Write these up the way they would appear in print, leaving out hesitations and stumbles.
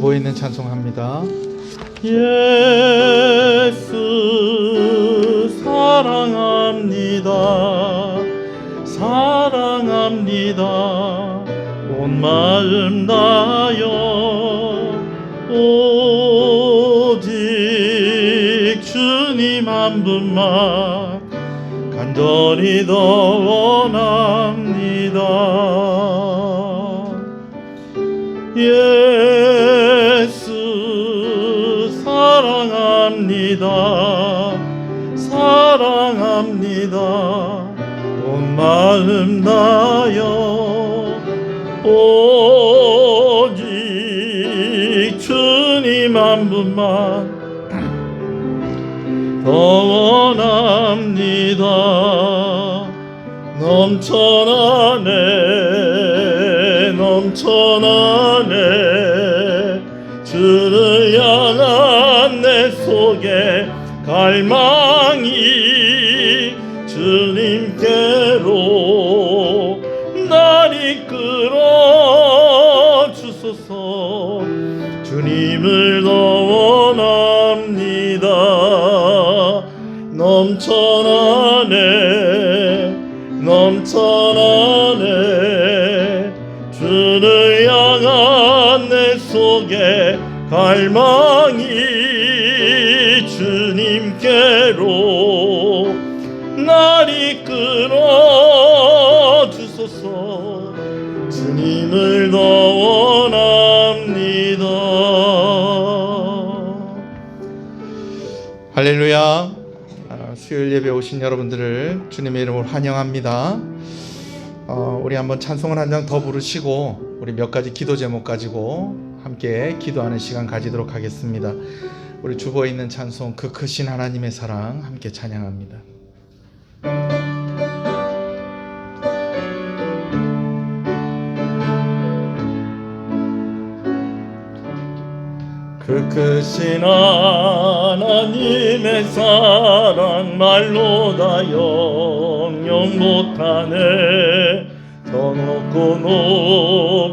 주보 있는 찬송합니다. 예수 사랑합니다. 사랑합니다. 온 마음 다여 오직 주님 한 분만 간절히 더 원합니다. 예수 사랑합니다. 사랑합니다. 온 마음 다여 오직 주님 한 분만 더 원합니다. 넘쳐나네 넘쳐나네 주를 향한 내 속에 갈망이 주님께로 날 이끌어 주소서. 주님을 더 원합니다. 넘쳐나네 넘쳐나네 주를 향한 내 속에 갈망이 주님께로 날 이끌어 주소서. 주님을 더 원합니다. 할렐루야. 수요일 예배 오신 여러분들을 주님의 이름으로 환영합니다. 우리 한번 찬송을 한 장 더 부르시고 우리 몇 가지 기도 제목 가지고 함께 기도하는 시간 가지도록 하겠습니다. 우리 주보에 있는 찬송 그 크신 하나님의 사랑 함께 찬양합니다. 그 크신 하나님의 사랑 말로 다 영영 못하네. 더 높고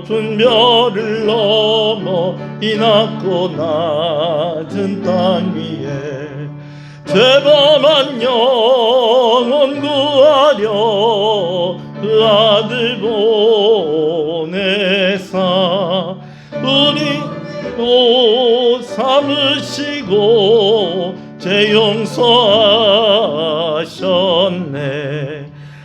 높은 별을 넘어 이 낮고 낮은 땅 위에 죄범한 영혼 구하려 그 아들 보내사 우리로 삼으시고 죄 용서하셨네.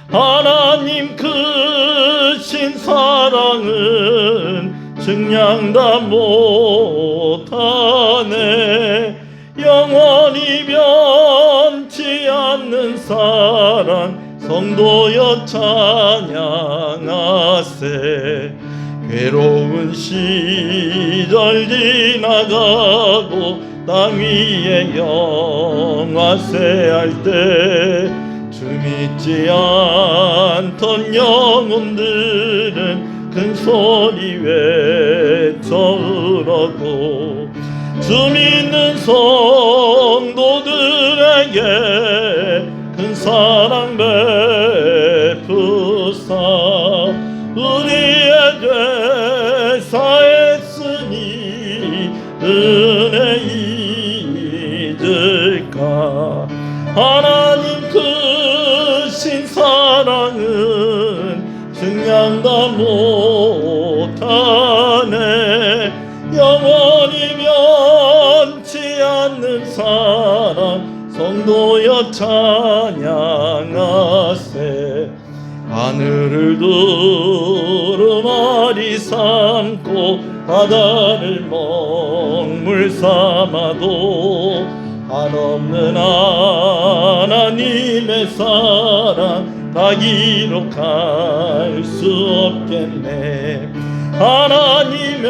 하나님 크신 사랑은 증량 다 못하네. 영원히 변치 않는 사랑 성도여 찬양하세. 괴로운 시절 지나가고 땅 위에 영화세할 때 주 믿지 않던 영혼들은 큰 소리 외쳐 울었고 주 믿는 성도들에게 큰 사랑 베푸사 우리의 죄 사했으니 은혜 잊을까. 하나님 크신 사랑은 증량 다 못하네. 영원히 변치 않는 사랑 성도여 찬양하세. 하늘을 두루마리 삼고 바다를 먹물 삼아도 한없는 하나님의 사랑 다 기록할 수 없겠네. 하나님의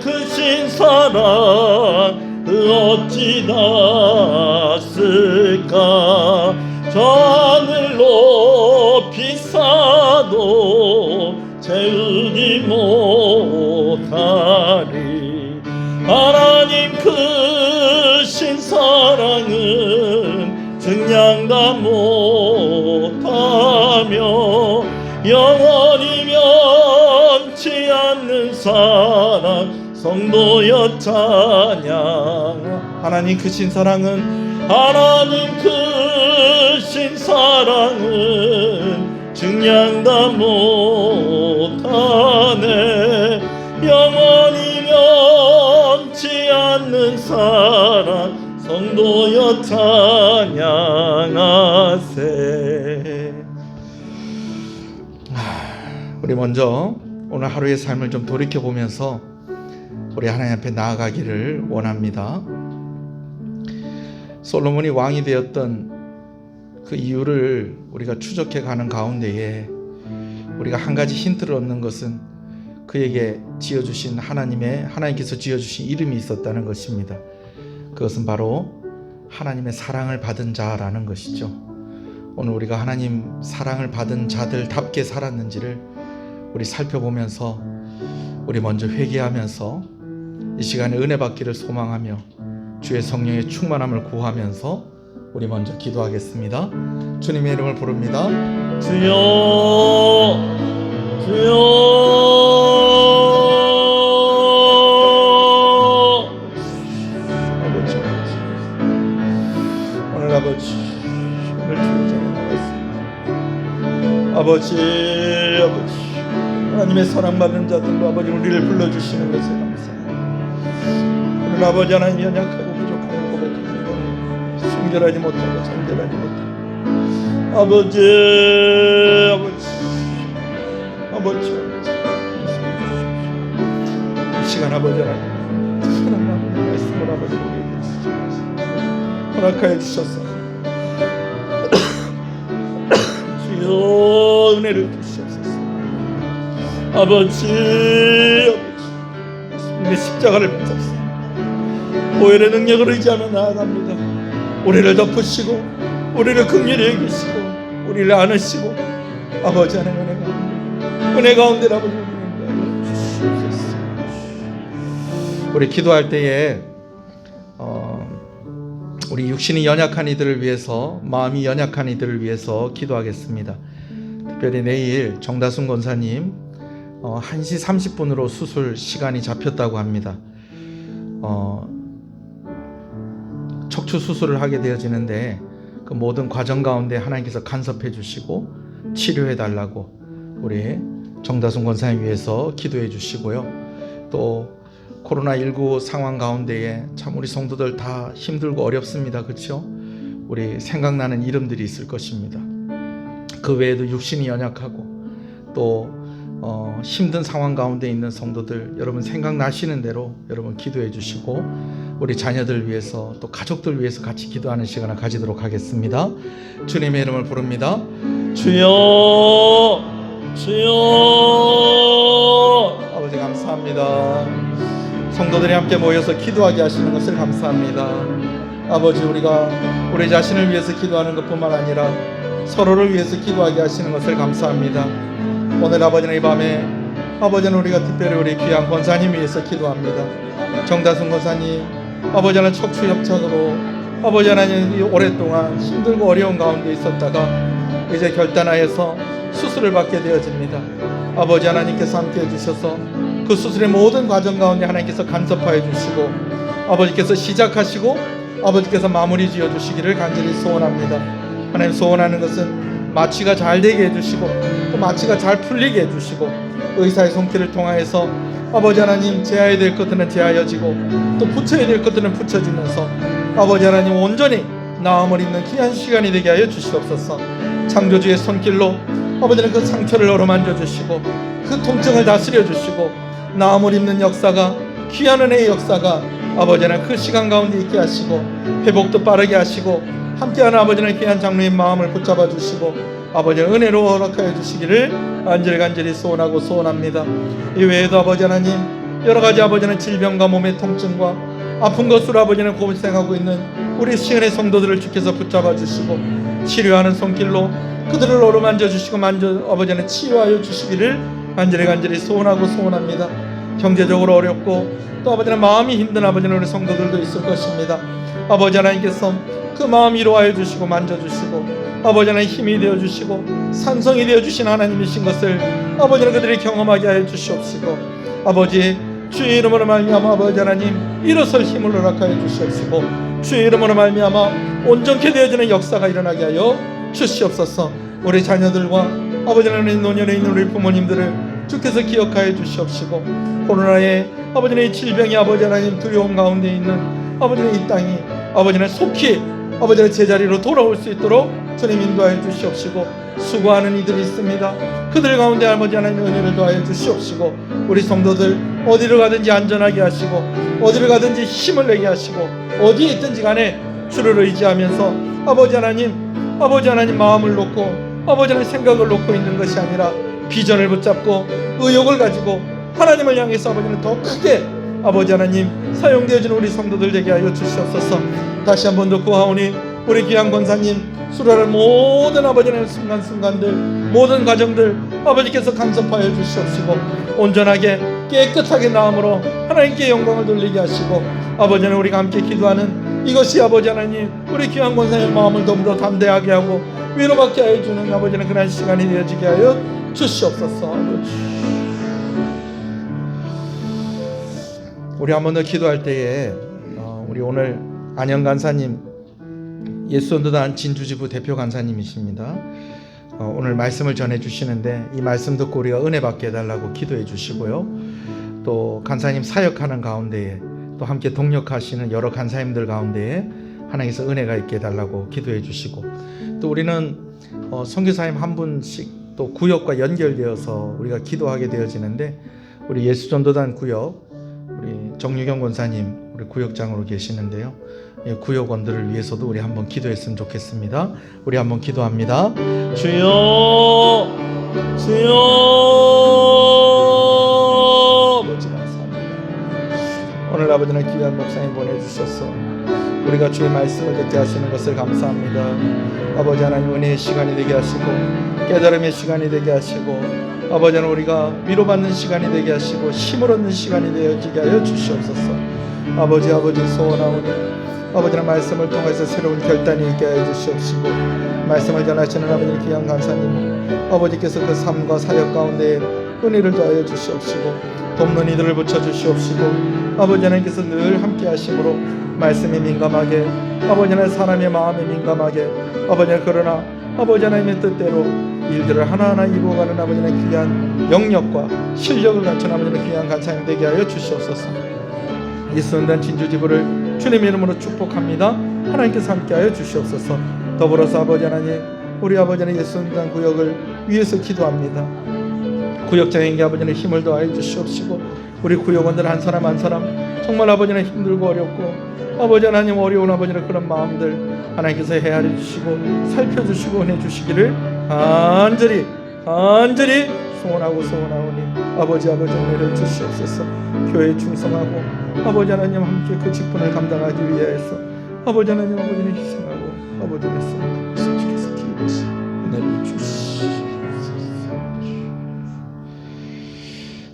크신 사랑 어찌 닿았을까. 저 하늘 높이 쌓아도 채우지 못하리. 하나님 크신 사랑은 증량 다 못하며 영원히 변치 않는 사랑 성도여 찬양. 하나님 크신 사랑은 하나님 크신 사랑은 증량다 못하네. 영원히 멈지 않는 사랑 성도여 찬양하세. 우리 먼저 오늘 하루의 삶을 좀 돌이켜보면서 우리 하나님 앞에 나아가기를 원합니다. 솔로몬이 왕이 되었던 그 이유를 우리가 추적해 가는 가운데에 우리가 한 가지 힌트를 얻는 것은 그에게 지어주신 하나님께서 지어주신 이름이 있었다는 것입니다. 그것은 바로 하나님의 사랑을 받은 자라는 것이죠. 오늘 우리가 하나님 사랑을 받은 자들답게 살았는지를 우리 살펴보면서 우리 먼저 회개하면서 이 시간에 은혜 받기를 소망하며 주의 성령의 충만함을 구하면서 우리 먼저 기도하겠습니다. 주님의 이름을 부릅니다. 주여 주여 아버지, 오늘 아버지 오늘 주의장에 나왔습니다. 아버지 하나님의 사랑받는 자들로 아버지 우리를 불러주시는 것에 감사합니다. 그러나 아버지 하나님 연약하고 부족함을 고백합니다. 순결하지 못하고 정결하지 못하고 아버지 이 시간 아버지 하나님 하나님의 말씀을 아버지 우리에게 허락하여 주셔서 주여 은혜를 주시옵소서. 아버지 예수님의 십자가를 붙잡습니다. 보혈의 능력을 의지하며 나아갑니다. 우리를 덮으시고 우리를 긍휼히 여기시고 우리를 안으시고 아버지 하나님 은혜 가운데 아버지 우리를 주시옵소서. 우리 기도할 때에 우리 육신이 연약한 이들을 위해서, 마음이 연약한 이들을 위해서 기도하겠습니다. 특별히 내일 정다순 권사님 1시 30분으로 수술 시간이 잡혔다고 합니다. 척추 수술을 하게 되어지는데 그 모든 과정 가운데 하나님께서 간섭해 주시고 치료해 달라고 우리 정다순 권사님 위해서 기도해 주시고요. 또 코로나19 상황 가운데에 참 우리 성도들 다 힘들고 어렵습니다. 그렇죠? 우리 생각나는 이름들이 있을 것입니다. 그 외에도 육신이 연약하고 또 힘든 상황 가운데 있는 성도들 여러분 생각나시는 대로 여러분 기도해 주시고 우리 자녀들 위해서 또 가족들 위해서 같이 기도하는 시간을 가지도록 하겠습니다. 주님의 이름을 부릅니다. 주여 주여 아버지 감사합니다. 성도들이 함께 모여서 기도하게 하시는 것을 감사합니다. 아버지 우리가 우리 자신을 위해서 기도하는 것뿐만 아니라 서로를 위해서 기도하게 하시는 것을 감사합니다. 오늘 아버지는 이 밤에 아버지는 우리가 특별히 우리 귀한 권사님 위해서 기도합니다. 정다순 권사님 아버지 하나님 척추 협착으로 아버지 하나님 오랫동안 힘들고 어려운 가운데 있었다가 이제 결단하여서 수술을 받게 되어집니다. 아버지 하나님께서 함께 해주셔서 그 수술의 모든 과정 가운데 하나님께서 간섭하여 주시고 아버지께서 시작하시고 아버지께서 마무리 지어 주시기를 간절히 소원합니다. 하나님 소원하는 것은 마취가 잘 되게 해주시고 또 마취가 잘 풀리게 해주시고 의사의 손길을 통하여서 아버지 하나님 제하야 될 것들은 제하여지고 또 붙여야 될 것들은 붙여지면서 아버지 하나님 온전히 나음을 입는 귀한 시간이 되게 하여 주시옵소서. 창조주의 손길로 아버지는 그 상처를 어루만져 주시고 그 통증을 다스려 주시고 나음을 입는 역사가 귀한 은혜의 역사가 아버지는 그 시간 가운데 있게 하시고 회복도 빠르게 하시고 함께하는 아버지는 귀한 장로의 마음을 붙잡아 주시고 아버지는 은혜로 허락하여 주시기를 간절히 소원하고 소원합니다. 이 외에도 아버지 하나님 여러가지 아버지는 질병과 몸의 통증과 아픈 것으로 아버지는 고생하고 있는 우리 시은의 성도들을 주께서 붙잡아 주시고 치료하는 손길로 그들을 어루만져 주시고 아버지는 치유하여 주시기를 간절히 소원하고 소원합니다. 경제적으로 어렵고 또 아버지는 마음이 힘든 아버지는 우리 성도들도 있을 것입니다. 아버지 하나님께서 그 마음 위로하여 주시고 만져주시고 아버지 하나님 힘이 되어주시고 산성이 되어주신 하나님이신 것을 아버지는 그들이 경험하게 하여 주시옵시고 아버지 주의 이름으로 말미암아 아버지 하나님 일어설 힘을 허락하여 주시옵시고 주의 이름으로 말미암아 온전케 되어지는 역사가 일어나게 하여 주시옵소서. 우리 자녀들과 아버지 하나님 노년에 있는 우리 부모님들을 주께서 기억하여 주시옵시고 코로나의 아버지 하나님 질병이 아버지 하나님 두려움 가운데 있는 아버지 하나님 이 땅이 아버지 하나님 속히 아버지 하나님 제자리로 돌아올 수 있도록 주님 인도하여 주시옵시고 수고하는 이들이 있습니다. 그들 가운데 아버지 하나님 은혜를 더하여 주시옵시고 우리 성도들 어디를 가든지 안전하게 하시고 어디를 가든지 힘을 내게 하시고 어디에 있든지 간에 주를 의지하면서 아버지 하나님 마음을 놓고 아버지 하나님 생각을 놓고 있는 것이 아니라 비전을 붙잡고 의욕을 가지고 하나님을 향해서 아버지 하나님 더 크게 아버지 하나님 사용되어지는 우리 성도들 되게 하여 주시옵소서. 다시 한 번 더 구하오니 우리 귀한 권사님 수라는 모든 아버지 하나님 순간순간들 모든 과정들 아버지께서 간섭하여 주시옵시고 온전하게 깨끗하게 나음으로 하나님께 영광을 돌리게 하시고 아버지 하나님 우리가 함께 기도하는 이것이 아버지 하나님 우리 귀한 권사님 마음을 더 담대하게 하고 위로받게 하여 주는 아버지 하나님 그런 시간이 되어지게 하여 주시옵소서. 우리 한 번 더 기도할 때에 우리 오늘 안영 간사님 예수원도단 진주지부 대표 간사님이십니다. 오늘 말씀을 전해 주시는데 이 말씀 듣고 우리가 은혜 받게 해달라고 기도해 주시고요. 또 간사님 사역하는 가운데에 또 함께 동력하시는 여러 간사님들 가운데에 하나님께서 은혜가 있게 해달라고 기도해 주시고 또 우리는 선교사님 한 분씩 또 구역과 연결되어서 우리가 기도하게 되어지는데 우리 예수전도단 구역 우리 정유경 권사님 우리 구역장으로 계시는데요. 구역원들을 위해서도 우리 한번 기도했으면 좋겠습니다. 우리 한번 기도합니다. 주여 주여 아버지 감사합니다. 오늘 아버지는 귀한 목사님 보내주셔서 우리가 주의 말씀을 듣게 하시는 것을 감사합니다. 아버지 하나님 은혜의 시간이 되게 하시고 깨달음의 시간이 되게 하시고 아버지 하나님 우리가 위로받는 시간이 되게 하시고 힘을 얻는 시간이 되어지게 하여 주시옵소서. 아버지 소원하오니 아버지의 말씀을 통해서 새로운 결단이 있게 하여 주시옵시고 말씀을 전하시는 아버지 귀한 간사님 아버지께서 그 삶과 사역 가운데 은혜를 더하여 주시옵시고 돕는 이들을 붙여주시옵시고 아버지 하나님께서 늘 함께 하심으로 말씀에 민감하게 아버지 하나님 사람의 마음에 민감하게 아버지 하나님 그러나 아버지 하나님의 뜻대로 일들을 하나하나 이루어가는 아버지 하나님 귀한 영역과 실력을 갖춘 아버지 하나님 귀한 간사님 되게 하여 주시옵소서. 예수원단 진주지부를 주님의 이름으로 축복합니다. 하나님께서 함께하여 주시옵소서. 더불어서 아버지 하나님 우리 아버지 하나님 예수원단 구역을 위해서 기도합니다. 구역장에게 아버지 하나님 힘을 더하여 주시옵시고 우리 구역원들 한 사람 한 사람 정말 아버지 하나님 힘들고 어렵고 아버지 하나님 어려운 아버지 하나님 그런 마음들 하나님께서 헤아려 주시고 살펴주시고 은혜 주시기를 간절히 소원하오니 아버지 은혜를 주시옵소서. 교회에 충성하고 아버지 하나님 함께 그 직분을 감당하기 위해서 아버지 하나님 희생하고 아버지 말씀 주께서 기울이시 은혜를 주시옵소서.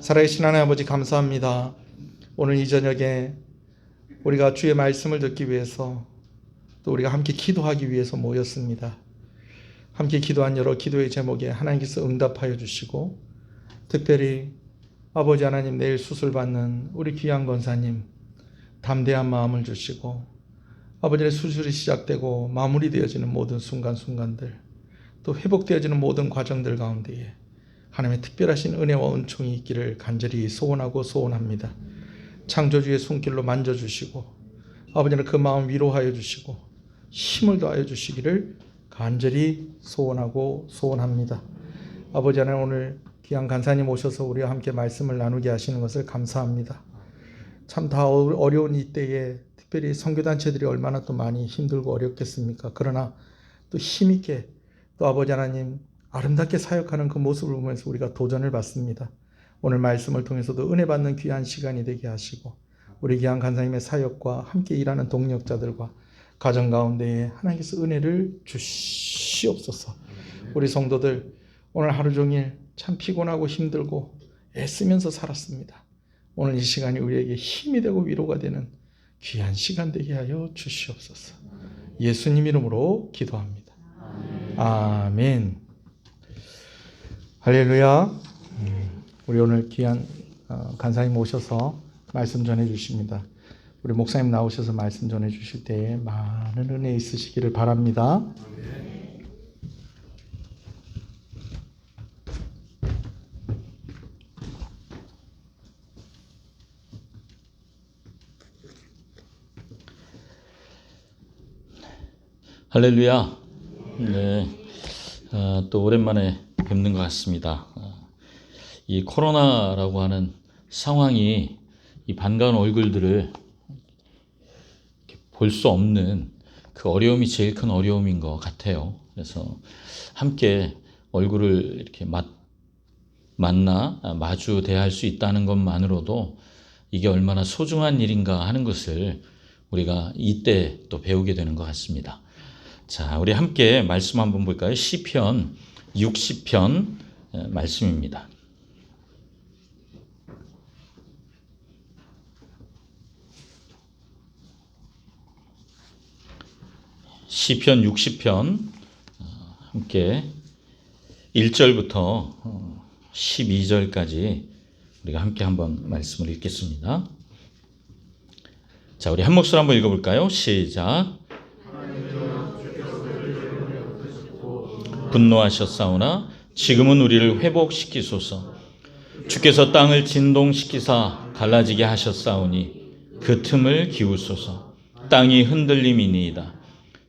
살아계신 하나님 아버지 감사합니다. 오늘 이 저녁에 우리가 주의 말씀을 듣기 위해서 또 우리가 함께 기도하기 위해서 모였습니다. 함께 기도한 여러 기도의 제목에 하나님께서 응답하여 주시고 특별히 아버지 하나님 내일 수술받는 우리 귀한 권사님 담대한 마음을 주시고 아버지의 수술이 시작되고 마무리되어지는 모든 순간순간들 또 회복되어지는 모든 과정들 가운데에 하나님의 특별하신 은혜와 은총이 있기를 간절히 소원합니다. 창조주의 손길로 만져주시고 아버지는 그 마음 위로하여 주시고 힘을 더하여 주시기를 간절히 소원합니다. 아버지 하나님 오늘 귀한 간사님 오셔서 우리와 함께 말씀을 나누게 하시는 것을 감사합니다. 참 다 어려운 이때에 특별히 선교단체들이 얼마나 또 많이 힘들고 어렵겠습니까? 그러나 또 힘있게 또 아버지 하나님 아름답게 사역하는 그 모습을 보면서 우리가 도전을 받습니다. 오늘 말씀을 통해서도 은혜 받는 귀한 시간이 되게 하시고 우리 귀한 간사님의 사역과 함께 일하는 동력자들과 가정 가운데에 하나님께서 은혜를 주시옵소서. 우리 성도들 오늘 하루 종일 참 피곤하고 힘들고 애쓰면서 살았습니다. 오늘 이 시간이 우리에게 힘이 되고 위로가 되는 귀한 시간 되게 하여 주시옵소서. 예수님 이름으로 기도합니다. 아멘. 할렐루야. 우리 오늘 귀한 간사님 오셔서 말씀 전해 주십니다. 우리 목사님 나오셔서 말씀 전해 주실 때에 많은 은혜 있으시기를 바랍니다. 할렐루야. 네, 또 오랜만에 뵙는 것 같습니다. 이 코로나라고 하는 상황이 이 반가운 얼굴들을 볼 수 없는 그 어려움이 제일 큰 어려움인 것 같아요. 그래서 함께 얼굴을 이렇게 만나 마주 대할 수 있다는 것만으로도 이게 얼마나 소중한 일인가 하는 것을 우리가 이때 또 배우게 되는 것 같습니다. 자, 우리 함께 말씀 한번 볼까요? 시편 60편 말씀입니다. 시편 60편 함께 1절부터 12절까지 우리가 함께 한번 말씀을 읽겠습니다. 자, 우리 한 목소리 한번 읽어볼까요? 시작. 분노하셨사오나 지금은 우리를 회복시키소서. 주께서 땅을 진동시키사 갈라지게 하셨사오니 그 틈을 기우소서. 땅이 흔들림이니이다.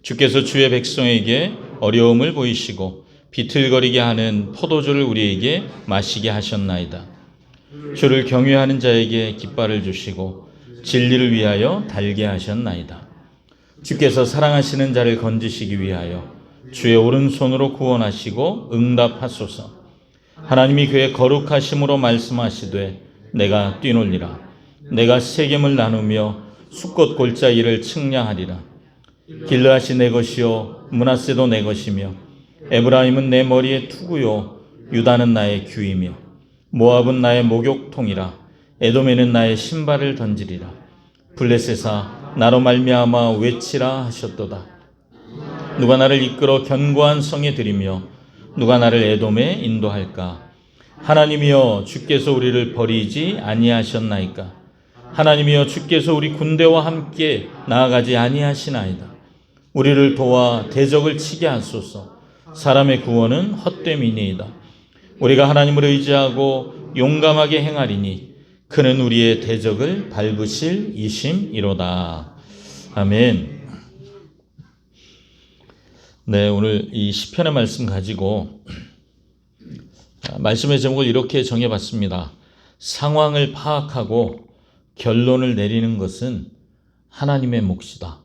주께서 주의 백성에게 어려움을 보이시고 비틀거리게 하는 포도주를 우리에게 마시게 하셨나이다. 주를 경외하는 자에게 깃발을 주시고 진리를 위하여 달게 하셨나이다. 주께서 사랑하시는 자를 건지시기 위하여 주의 오른손으로 구원하시고 응답하소서. 하나님이 그의 거룩하심으로 말씀하시되 내가 뛰놀리라. 내가 세겜을 나누며 숫꽃 골짜기를 측량하리라. 길르앗이 내 것이요 므낫세도 내 것이며 에브라임은 내 머리의 투구요 유다는 나의 규이며 모압은 나의 목욕통이라. 에돔에는 나의 신발을 던지리라. 블레셋아 나로 말미암아 외치라 하셨도다. 누가 나를 이끌어 견고한 성에 들이며 누가 나를 에돔에 인도할까? 하나님이여 주께서 우리를 버리지 아니하셨나이까? 하나님이여 주께서 우리 군대와 함께 나아가지 아니하시나이다. 우리를 도와 대적을 치게 하소서. 사람의 구원은 헛됨이니이다. 우리가 하나님을 의지하고 용감하게 행하리니 그는 우리의 대적을 밟으실 이심이로다. 아멘. 네, 오늘 이 시편의 말씀 가지고 말씀의 제목을 이렇게 정해봤습니다. 상황을 파악하고 결론을 내리는 것은 하나님의 몫이다.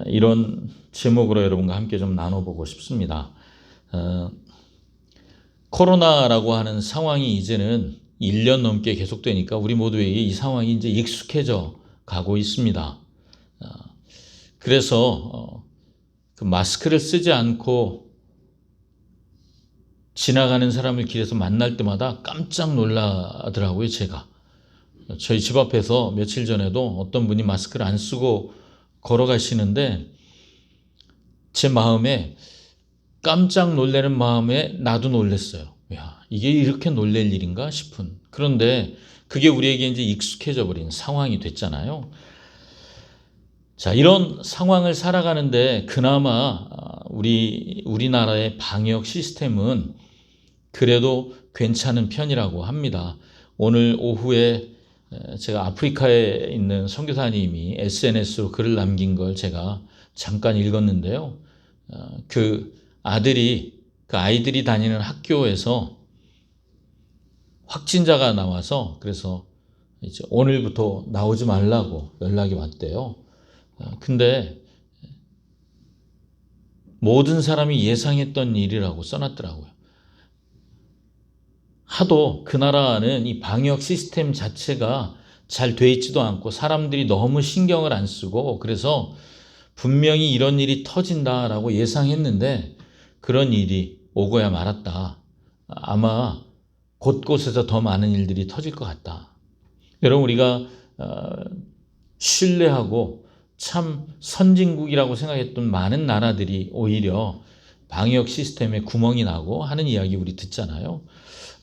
이런 제목으로 여러분과 함께 좀 나눠보고 싶습니다. 코로나라고 하는 상황이 이제는 1년 넘게 계속되니까 우리 모두에게 이 상황이 이제 익숙해져 가고 있습니다. 그래서 그 마스크를 쓰지 않고 지나가는 사람을 길에서 만날 때마다 깜짝 놀라더라고요, 제가. 저희 집 앞에서 며칠 전에도 어떤 분이 마스크를 안 쓰고 걸어가시는데 제 마음에 깜짝 놀라는 마음에 나도 놀랐어요. 야, 이게 이렇게 놀랄 일인가 싶은. 그런데 그게 우리에게 이제 익숙해져 버린 상황이 됐잖아요. 자, 이런 상황을 살아가는데 그나마 우리나라의 방역 시스템은 그래도 괜찮은 편이라고 합니다. 오늘 오후에 제가 아프리카에 있는 선교사님이 SNS로 글을 남긴 걸 제가 잠깐 읽었는데요. 그 아이들이 다니는 학교에서 확진자가 나와서 그래서 이제 오늘부터 나오지 말라고 연락이 왔대요. 근데 모든 사람이 예상했던 일이라고 써놨더라고요. 하도 그 나라는 이 방역 시스템 자체가 잘 돼 있지도 않고 사람들이 너무 신경을 안 쓰고 그래서 분명히 이런 일이 터진다라고 예상했는데 그런 일이 오고야 말았다. 아마 곳곳에서 더 많은 일들이 터질 것 같다. 여러분, 우리가 신뢰하고 참 선진국이라고 생각했던 많은 나라들이 오히려 방역 시스템에 구멍이 나고 하는 이야기 우리 듣잖아요.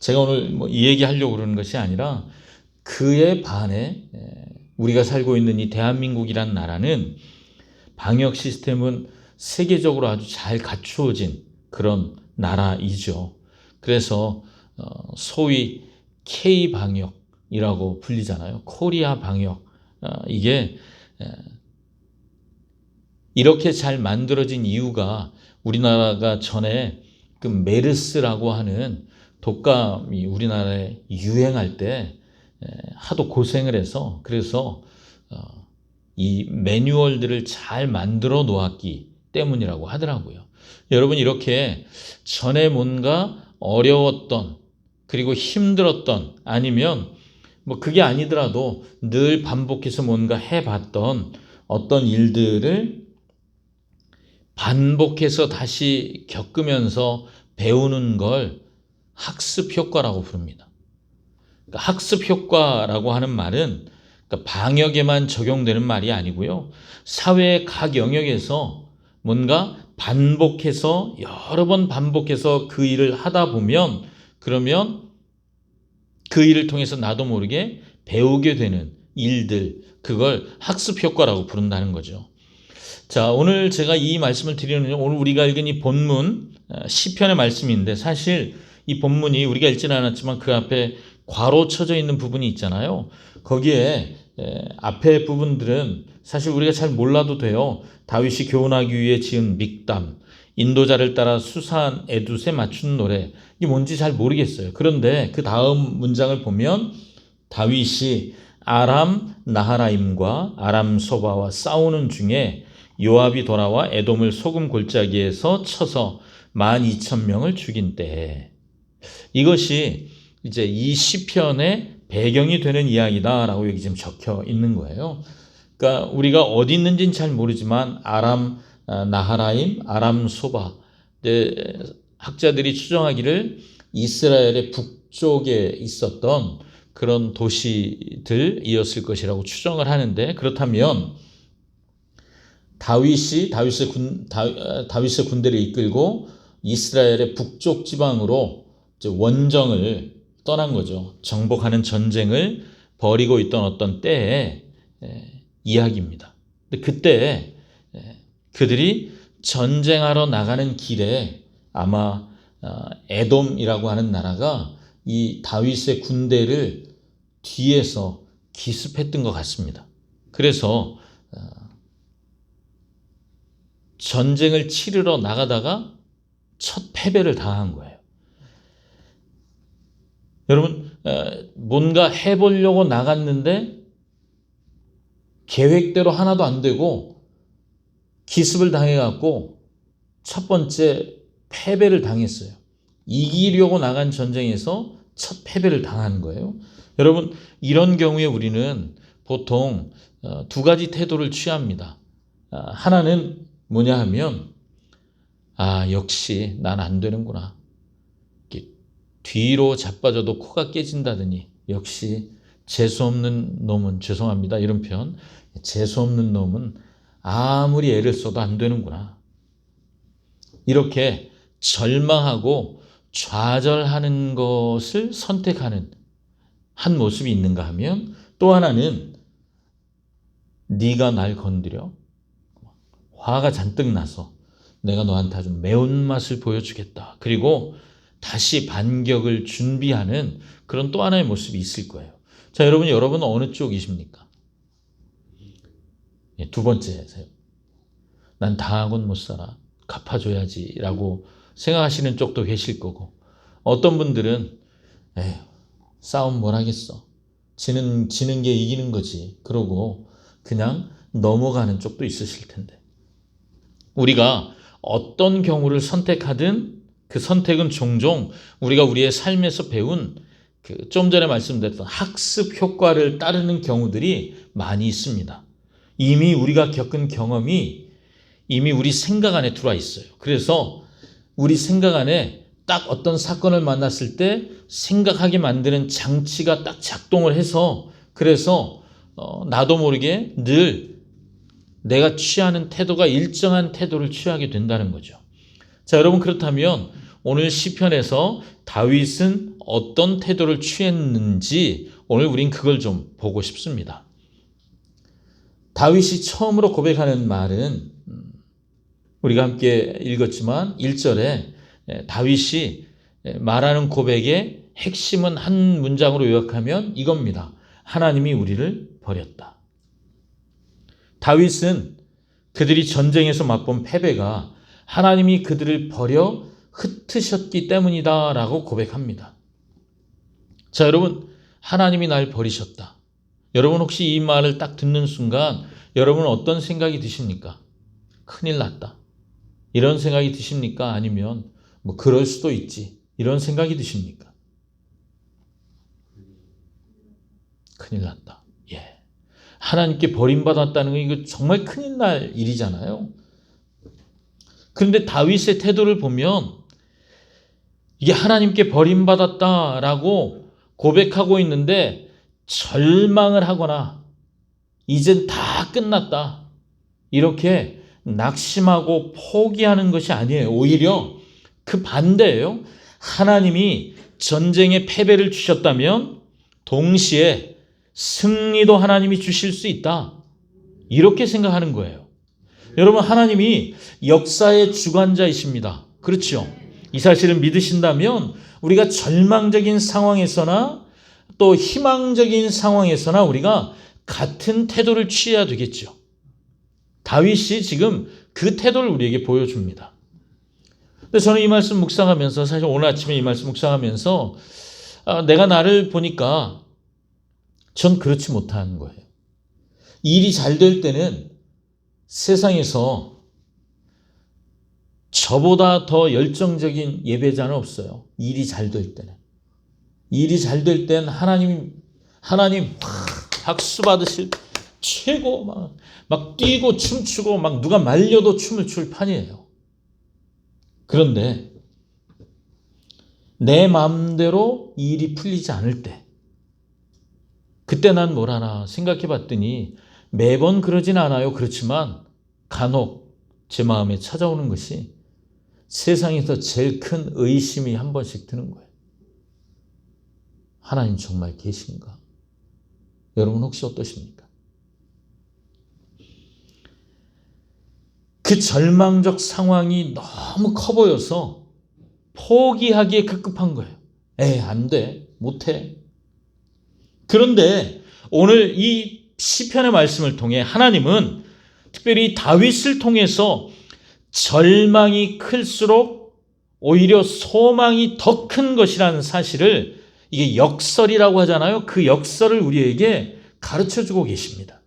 제가 오늘 뭐 이 얘기 하려고 그러는 것이 아니라 그에 반해 우리가 살고 있는 이 대한민국이란 나라는 방역 시스템은 세계적으로 아주 잘 갖추어진 그런 나라이죠. 그래서 소위 K 방역이라고 불리잖아요. 코리아 방역. 이게 이렇게 잘 만들어진 이유가 우리나라가 전에 그 메르스라고 하는 독감이 우리나라에 유행할 때 하도 고생을 해서 그래서 이 매뉴얼들을 잘 만들어 놓았기 때문이라고 하더라고요. 여러분 이렇게 전에 뭔가 어려웠던 그리고 힘들었던 아니면 뭐 그게 아니더라도 늘 반복해서 뭔가 해봤던 어떤 일들을 반복해서 다시 겪으면서 배우는 걸 학습 효과라고 부릅니다. 그러니까 학습 효과라고 하는 말은 그러니까 방역에만 적용되는 말이 아니고요. 사회의 각 영역에서 뭔가 반복해서 여러 번 반복해서 그 일을 하다 보면 그러면 그 일을 통해서 나도 모르게 배우게 되는 일들, 그걸 학습 효과라고 부른다는 거죠. 자, 오늘 제가 이 말씀을 드리는 오늘 우리가 읽은 이 본문 시편의 말씀인데 사실 이 본문이 우리가 읽지는 않았지만 그 앞에 괄호 쳐져 있는 부분이 있잖아요. 거기에 앞에 부분들은 사실 우리가 잘 몰라도 돼요. 다윗이 교훈하기 위해 지은 믹담, 인도자를 따라 수사한 에두세 맞춘 노래, 이게 뭔지 잘 모르겠어요. 그런데 그 다음 문장을 보면 다윗이 아람 나하라임과 아람 소바와 싸우는 중에 요압이 돌아와 에돔을 소금 골짜기에서 쳐서 12,000명을 죽인 때에, 이것이 이제 이 시편의 배경이 되는 이야기다라고 여기 지금 적혀 있는 거예요. 그러니까 우리가 어디 있는지는 잘 모르지만 아람 나하라임, 아람 소바, 학자들이 추정하기를 이스라엘의 북쪽에 있었던 그런 도시들이었을 것이라고 추정을 하는데, 그렇다면 다윗의 군대를 이끌고 이스라엘의 북쪽 지방으로 원정을 떠난 거죠. 정복하는 전쟁을 벌이고 있던 어떤 때의 이야기입니다. 근데 그때 그들이 전쟁하러 나가는 길에 아마 에돔이라고 하는 나라가 이 다윗의 군대를 뒤에서 기습했던 것 같습니다. 그래서 전쟁을 치르러 나가다가 첫 패배를 당한 거예요. 여러분, 뭔가 해보려고 나갔는데 계획대로 하나도 안 되고 기습을 당해갖고 첫 번째 패배를 당했어요. 이기려고 나간 전쟁에서 첫 패배를 당한 거예요. 여러분, 이런 경우에 우리는 보통 두 가지 태도를 취합니다. 하나는 뭐냐 하면 역시 난 안 되는구나. 뒤로 자빠져도 코가 깨진다더니 역시 재수없는 놈은, 죄송합니다 이런 표현, 재수없는 놈은 아무리 애를 써도 안 되는구나. 이렇게 절망하고 좌절하는 것을 선택하는 한 모습이 있는가 하면, 또 하나는 네가 날 건드려 화가 잔뜩 나서 내가 너한테 아주 매운맛을 보여주겠다. 그리고 다시 반격을 준비하는 그런 또 하나의 모습이 있을 거예요. 자, 여러분은 어느 쪽이십니까? 두 번째세요. 난 당하고는 못 살아. 갚아줘야지 라고 생각하시는 쪽도 계실 거고, 어떤 분들은 싸움 뭘 하겠어. 지는 게 이기는 거지. 그러고 그냥 넘어가는 쪽도 있으실 텐데, 우리가 어떤 경우를 선택하든 그 선택은 종종 우리가 우리의 삶에서 배운 좀 전에 말씀드렸던 학습 효과를 따르는 경우들이 많이 있습니다. 이미 우리가 겪은 경험이 이미 우리 생각 안에 들어와 있어요. 그래서 우리 생각 안에 딱 어떤 사건을 만났을 때 생각하게 만드는 장치가 딱 작동을 해서, 그래서 나도 모르게 늘 내가 취하는 태도가 일정한 태도를 취하게 된다는 거죠. 자, 여러분, 그렇다면 오늘 시편에서 다윗은 어떤 태도를 취했는지 오늘 우린 그걸 좀 보고 싶습니다. 다윗이 처음으로 고백하는 말은 우리가 함께 읽었지만 1절에 다윗이 말하는 고백의 핵심은 한 문장으로 요약하면 이겁니다. 하나님이 우리를 버렸다. 다윗은 그들이 전쟁에서 맛본 패배가 하나님이 그들을 버려 흩으셨기 때문이다 라고 고백합니다. 자, 여러분, 하나님이 날 버리셨다. 여러분 혹시 이 말을 딱 듣는 순간 여러분은 어떤 생각이 드십니까? 큰일 났다. 이런 생각이 드십니까? 아니면 뭐 그럴 수도 있지. 이런 생각이 드십니까? 큰일 났다. 예. 하나님께 버림받았다는 거 이거 정말 큰일 날 일이잖아요. 그런데 다윗의 태도를 보면 이게 하나님께 버림받았다라고 고백하고 있는데 절망을 하거나 이젠 다 끝났다. 이렇게 낙심하고 포기하는 것이 아니에요. 오히려 그 반대예요. 하나님이 전쟁에 패배를 주셨다면 동시에 승리도 하나님이 주실 수 있다. 이렇게 생각하는 거예요. 여러분, 하나님이 역사의 주관자이십니다. 그렇죠? 이 사실을 믿으신다면 우리가 절망적인 상황에서나 또 희망적인 상황에서나 우리가 같은 태도를 취해야 되겠죠. 다윗이 지금 그 태도를 우리에게 보여줍니다. 근데 저는 이 말씀 묵상하면서 사실 오늘 아침에 이 말씀 묵상하면서 내가 나를 보니까 전 그렇지 못한 거예요. 일이 잘 될 때는 세상에서 저보다 더 열정적인 예배자는 없어요. 일이 잘 될 때는. 일이 잘 될 땐 하나님 박수 받으실 최고 막 뛰고 춤추고 막 누가 말려도 춤을 출 판이에요. 그런데 내 마음대로 일이 풀리지 않을 때 그때 난 뭘 하나 생각해 봤더니 매번 그러진 않아요. 그렇지만 간혹 제 마음에 찾아오는 것이 세상에서 제일 큰 의심이 한 번씩 드는 거예요. 하나님 정말 계신가? 여러분 혹시 어떠십니까? 그 절망적 상황이 너무 커 보여서 포기하기에 급급한 거예요. 안 돼. 못해. 그런데 오늘 이 시편의 말씀을 통해 하나님은 특별히 다윗을 통해서 절망이 클수록 오히려 소망이 더 큰 것이라는 사실을 이게 역설이라고 하잖아요. 그 역설을 우리에게 가르쳐주고 계십니다.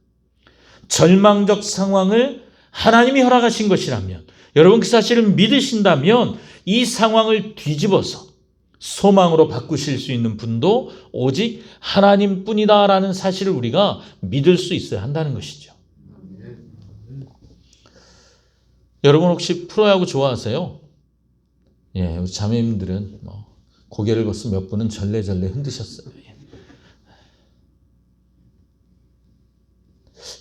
절망적 상황을 하나님이 허락하신 것이라면 여러분 그 사실을 믿으신다면 이 상황을 뒤집어서 소망으로 바꾸실 수 있는 분도 오직 하나님뿐이다라는 사실을 우리가 믿을 수 있어야 한다는 것이죠. 여러분 혹시 프로야구 좋아하세요? 예, 우리 자매님들은 고개를 벌써 몇 분은 절레절레 흔드셨어요.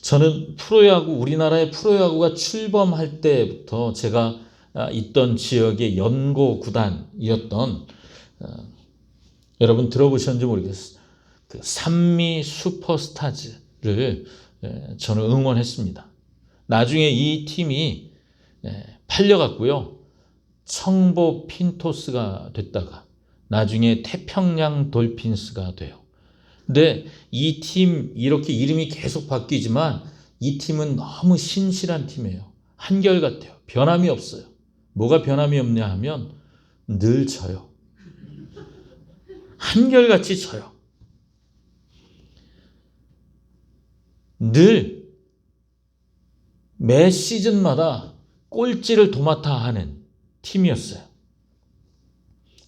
저는 프로야구, 우리나라의 프로야구가 출범할 때부터 제가 있던 지역의 연고 구단이었던 여러분 들어보셨는지 모르겠어요. 그 산미 슈퍼스타즈를 저는 응원했습니다. 나중에 이 팀이 팔려갔고요. 청보 핀토스가 됐다가 나중에 태평양 돌핀스가 돼요. 근데 이 팀 이렇게 이름이 계속 바뀌지만 이 팀은 너무 신실한 팀이에요. 한결같아요. 변함이 없어요. 뭐가 변함이 없냐 하면 늘 져요. 한결같이 져요. 늘 매 시즌마다 꼴찌를 도맡아 하는 팀이었어요.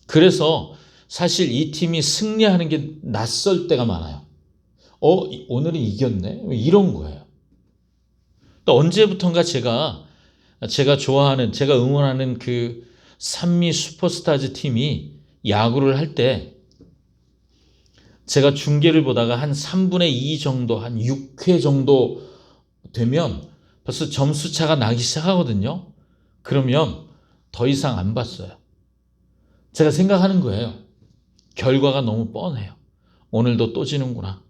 그래서 사실 이 팀이 승리하는 게 낯설 때가 많아요. 오늘은 이겼네? 이런 거예요. 또 언제부턴가 제가 좋아하는, 제가 응원하는 그 산미 슈퍼스타즈 팀이 야구를 할 때 제가 중계를 보다가 한 3분의 2 정도, 한 6회 정도 되면 벌써 점수 차가 나기 시작하거든요. 그러면 더 이상 안 봤어요. 제가 생각하는 거예요. 결과가 너무 뻔해요. 오늘도 또 지는구나.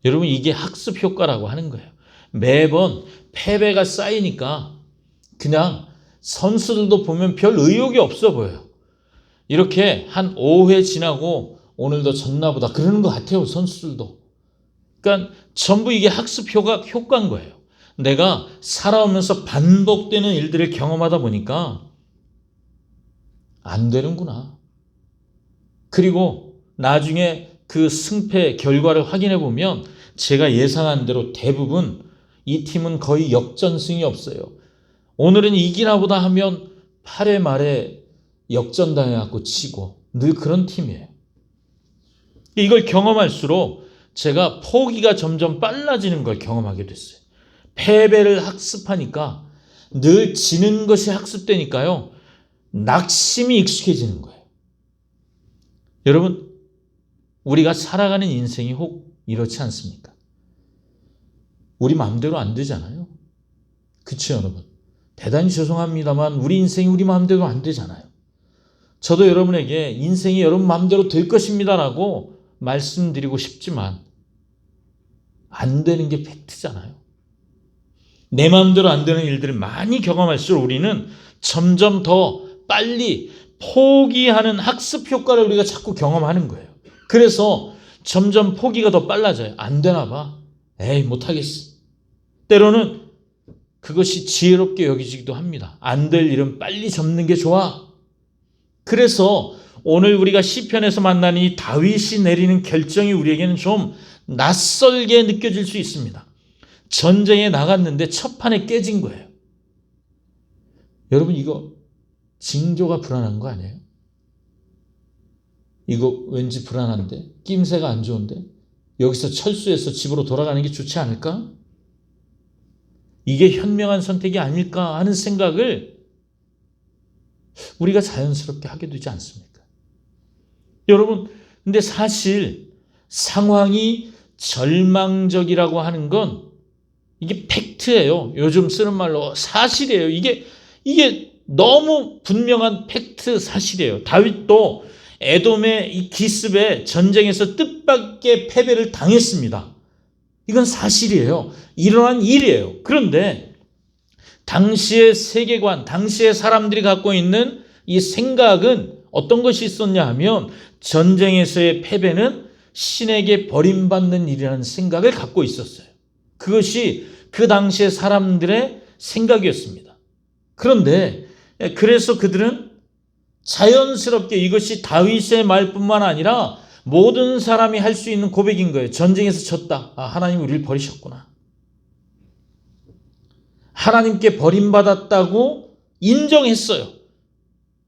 여러분, 이게 학습 효과라고 하는 거예요. 매번 패배가 쌓이니까 그냥 선수들도 보면 별 의욕이 없어 보여요. 이렇게 한 5회 지나고 오늘도 졌나 보다 그러는 것 같아요, 선수들도. 그러니까 전부 이게 학습 효과인 거예요. 내가 살아오면서 반복되는 일들을 경험하다 보니까 안 되는구나. 그리고 나중에 그 승패 결과를 확인해 보면 제가 예상한 대로 대부분 이 팀은 거의 역전승이 없어요. 오늘은 이기나 보다 하면 8회 말에 역전당해갖고 치고 늘 그런 팀이에요. 이걸 경험할수록 제가 포기가 점점 빨라지는 걸 경험하게 됐어요. 패배를 학습하니까 늘 지는 것이 학습되니까요. 낙심이 익숙해지는 거예요. 여러분, 우리가 살아가는 인생이 혹 이렇지 않습니까? 우리 마음대로 안 되잖아요. 그렇죠, 여러분? 대단히 죄송합니다만 우리 인생이 우리 마음대로 안 되잖아요. 저도 여러분에게 인생이 여러분 마음대로 될 것입니다라고 말씀드리고 싶지만 안 되는 게 팩트잖아요. 내 마음대로 안 되는 일들을 많이 경험할수록 우리는 점점 더 빨리 포기하는 학습 효과를 우리가 자꾸 경험하는 거예요. 그래서 점점 포기가 더 빨라져요. 안 되나 봐. 에이, 못하겠어. 때로는 그것이 지혜롭게 여기지기도 합니다. 안 될 일은 빨리 접는 게 좋아. 그래서 오늘 우리가 시편에서 만나는 이 다윗이 내리는 결정이 우리에게는 좀 낯설게 느껴질 수 있습니다. 전쟁에 나갔는데 첫 판에 깨진 거예요. 여러분, 이거 징조가 불안한 거 아니에요? 이거 왠지 불안한데? 낌새가 안 좋은데? 여기서 철수해서 집으로 돌아가는 게 좋지 않을까? 이게 현명한 선택이 아닐까 하는 생각을 우리가 자연스럽게 하게 되지 않습니까? 여러분, 근데 사실 상황이 절망적이라고 하는 건 이게 팩트예요. 요즘 쓰는 말로 사실이에요. 이게 너무 분명한 팩트 사실이에요. 다윗도 에돔의 이 기습에 전쟁에서 뜻밖의 패배를 당했습니다. 이건 사실이에요. 일어난 일이에요. 그런데 당시의 세계관, 당시의 사람들이 갖고 있는 이 생각은 어떤 것이 있었냐 하면 전쟁에서의 패배는 신에게 버림받는 일이라는 생각을 갖고 있었어요. 그것이 그 당시의 사람들의 생각이었습니다. 그런데 그래서 그들은 자연스럽게 이것이 다윗의 말뿐만 아니라 모든 사람이 할 수 있는 고백인 거예요. 전쟁에서 졌다. 아, 하나님 우리를 버리셨구나. 하나님께 버림받았다고 인정했어요.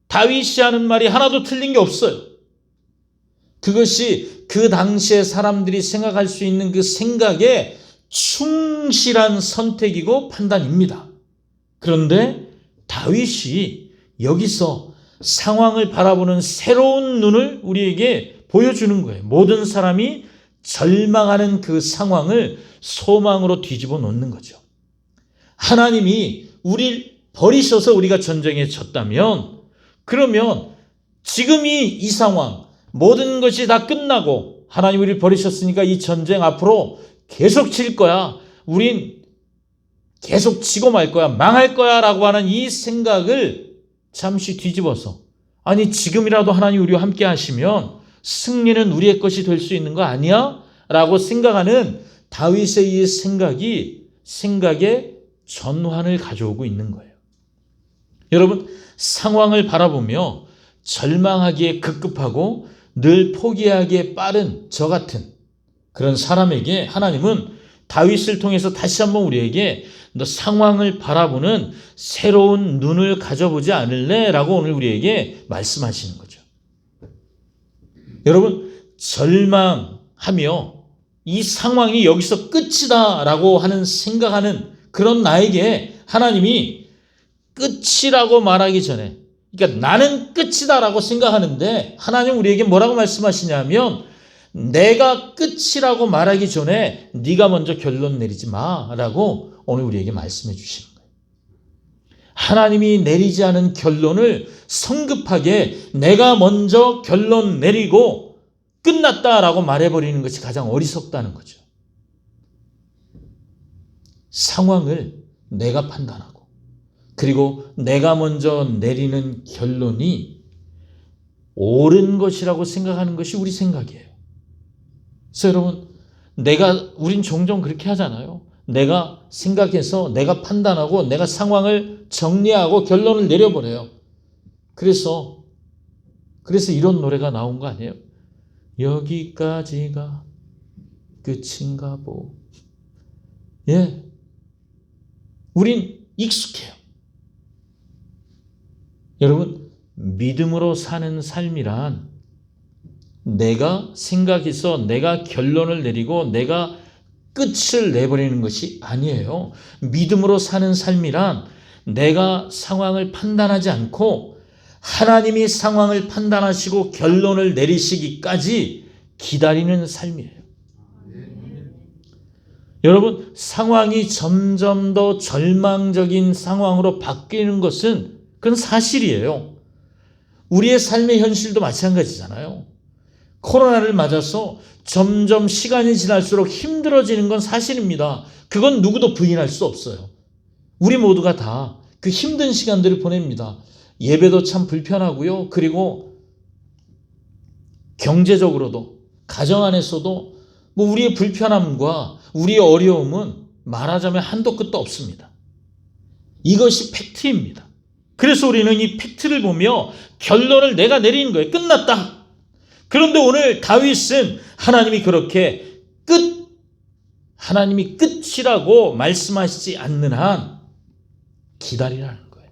다윗이 하는 말이 하나도 틀린 게 없어요. 그것이 그 당시에 사람들이 생각할 수 있는 그 생각에 충실한 선택이고 판단입니다. 그런데 다윗이 여기서 상황을 바라보는 새로운 눈을 우리에게 보여주는 거예요. 모든 사람이 절망하는 그 상황을 소망으로 뒤집어 놓는 거죠. 하나님이 우리를 버리셔서 우리가 전쟁에 졌다면, 그러면 지금이 이 상황, 모든 것이 다 끝나고 하나님 우리를 버리셨으니까 이 전쟁 앞으로 계속 칠 거야. 우린 계속 치고 말 거야. 망할 거야. 라고 하는 이 생각을 잠시 뒤집어서, 아니 지금이라도 하나님 우리와 함께 하시면 승리는 우리의 것이 될 수 있는 거 아니야? 라고 생각하는 다윗의 이 생각이 생각에 전환을 가져오고 있는 거예요. 여러분, 상황을 바라보며 절망하기에 급급하고 늘 포기하기에 빠른 저 같은 그런 사람에게 하나님은 다윗을 통해서 다시 한번 우리에게 너 상황을 바라보는 새로운 눈을 가져보지 않을래? 라고 오늘 우리에게 말씀하시는 거죠. 여러분, 절망하며 이 상황이 여기서 끝이다 라고 하는 생각하는 그런 나에게 하나님이 끝이라고 말하기 전에, 그러니까 나는 끝이다 라고 생각하는데 하나님 우리에게 뭐라고 말씀하시냐면 내가 끝이라고 말하기 전에 네가 먼저 결론 내리지 마라고 오늘 우리에게 말씀해 주시는 거예요. 하나님이 내리지 않은 결론을 성급하게 내가 먼저 결론 내리고 끝났다라고 말해버리는 것이 가장 어리석다는 거죠. 상황을 내가 판단하고 그리고 내가 먼저 내리는 결론이 옳은 것이라고 생각하는 것이 우리 생각이에요. 그래서 여러분, 우린 종종 그렇게 하잖아요. 내가 생각해서 내가 판단하고 내가 상황을 정리하고 결론을 내려버려요. 그래서 이런 노래가 나온 거 아니에요? 여기까지가 끝인가 보. 예. 우린 익숙해요. 여러분, 믿음으로 사는 삶이란 내가 생각해서 내가 결론을 내리고 내가 끝을 내버리는 것이 아니에요. 믿음으로 사는 삶이란 내가 상황을 판단하지 않고 하나님이 상황을 판단하시고 결론을 내리시기까지 기다리는 삶이에요. 여러분, 상황이 점점 더 절망적인 상황으로 바뀌는 것은 그건 사실이에요. 우리의 삶의 현실도 마찬가지잖아요. 코로나를 맞아서 점점 시간이 지날수록 힘들어지는 건 사실입니다. 그건 누구도 부인할 수 없어요. 우리 모두가 다 그 힘든 시간들을 보냅니다. 예배도 참 불편하고요. 그리고 경제적으로도 가정 안에서도 뭐 우리의 불편함과 우리의 어려움은 말하자면 한도 끝도 없습니다. 이것이 팩트입니다. 그래서 우리는 이 팩트를 보며 결론을 내가 내리는 거예요. 끝났다. 그런데 오늘 다윗은 하나님이 그렇게 하나님이 끝이라고 말씀하시지 않는 한 기다리라는 거예요.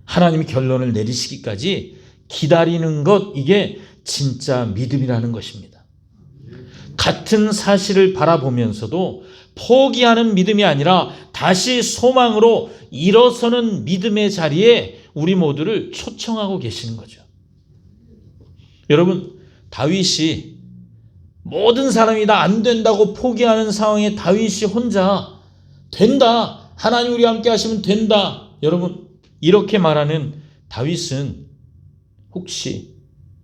하나님이 결론을 내리시기까지 기다리는 것, 이게 진짜 믿음이라는 것입니다. 같은 사실을 바라보면서도 포기하는 믿음이 아니라 다시 소망으로 일어서는 믿음의 자리에 우리 모두를 초청하고 계시는 거죠. 여러분, 다윗이 모든 사람이 다 안 된다고 포기하는 상황에 다윗이 혼자 된다, 하나님 우리와 함께 하시면 된다, 여러분 이렇게 말하는 다윗은 혹시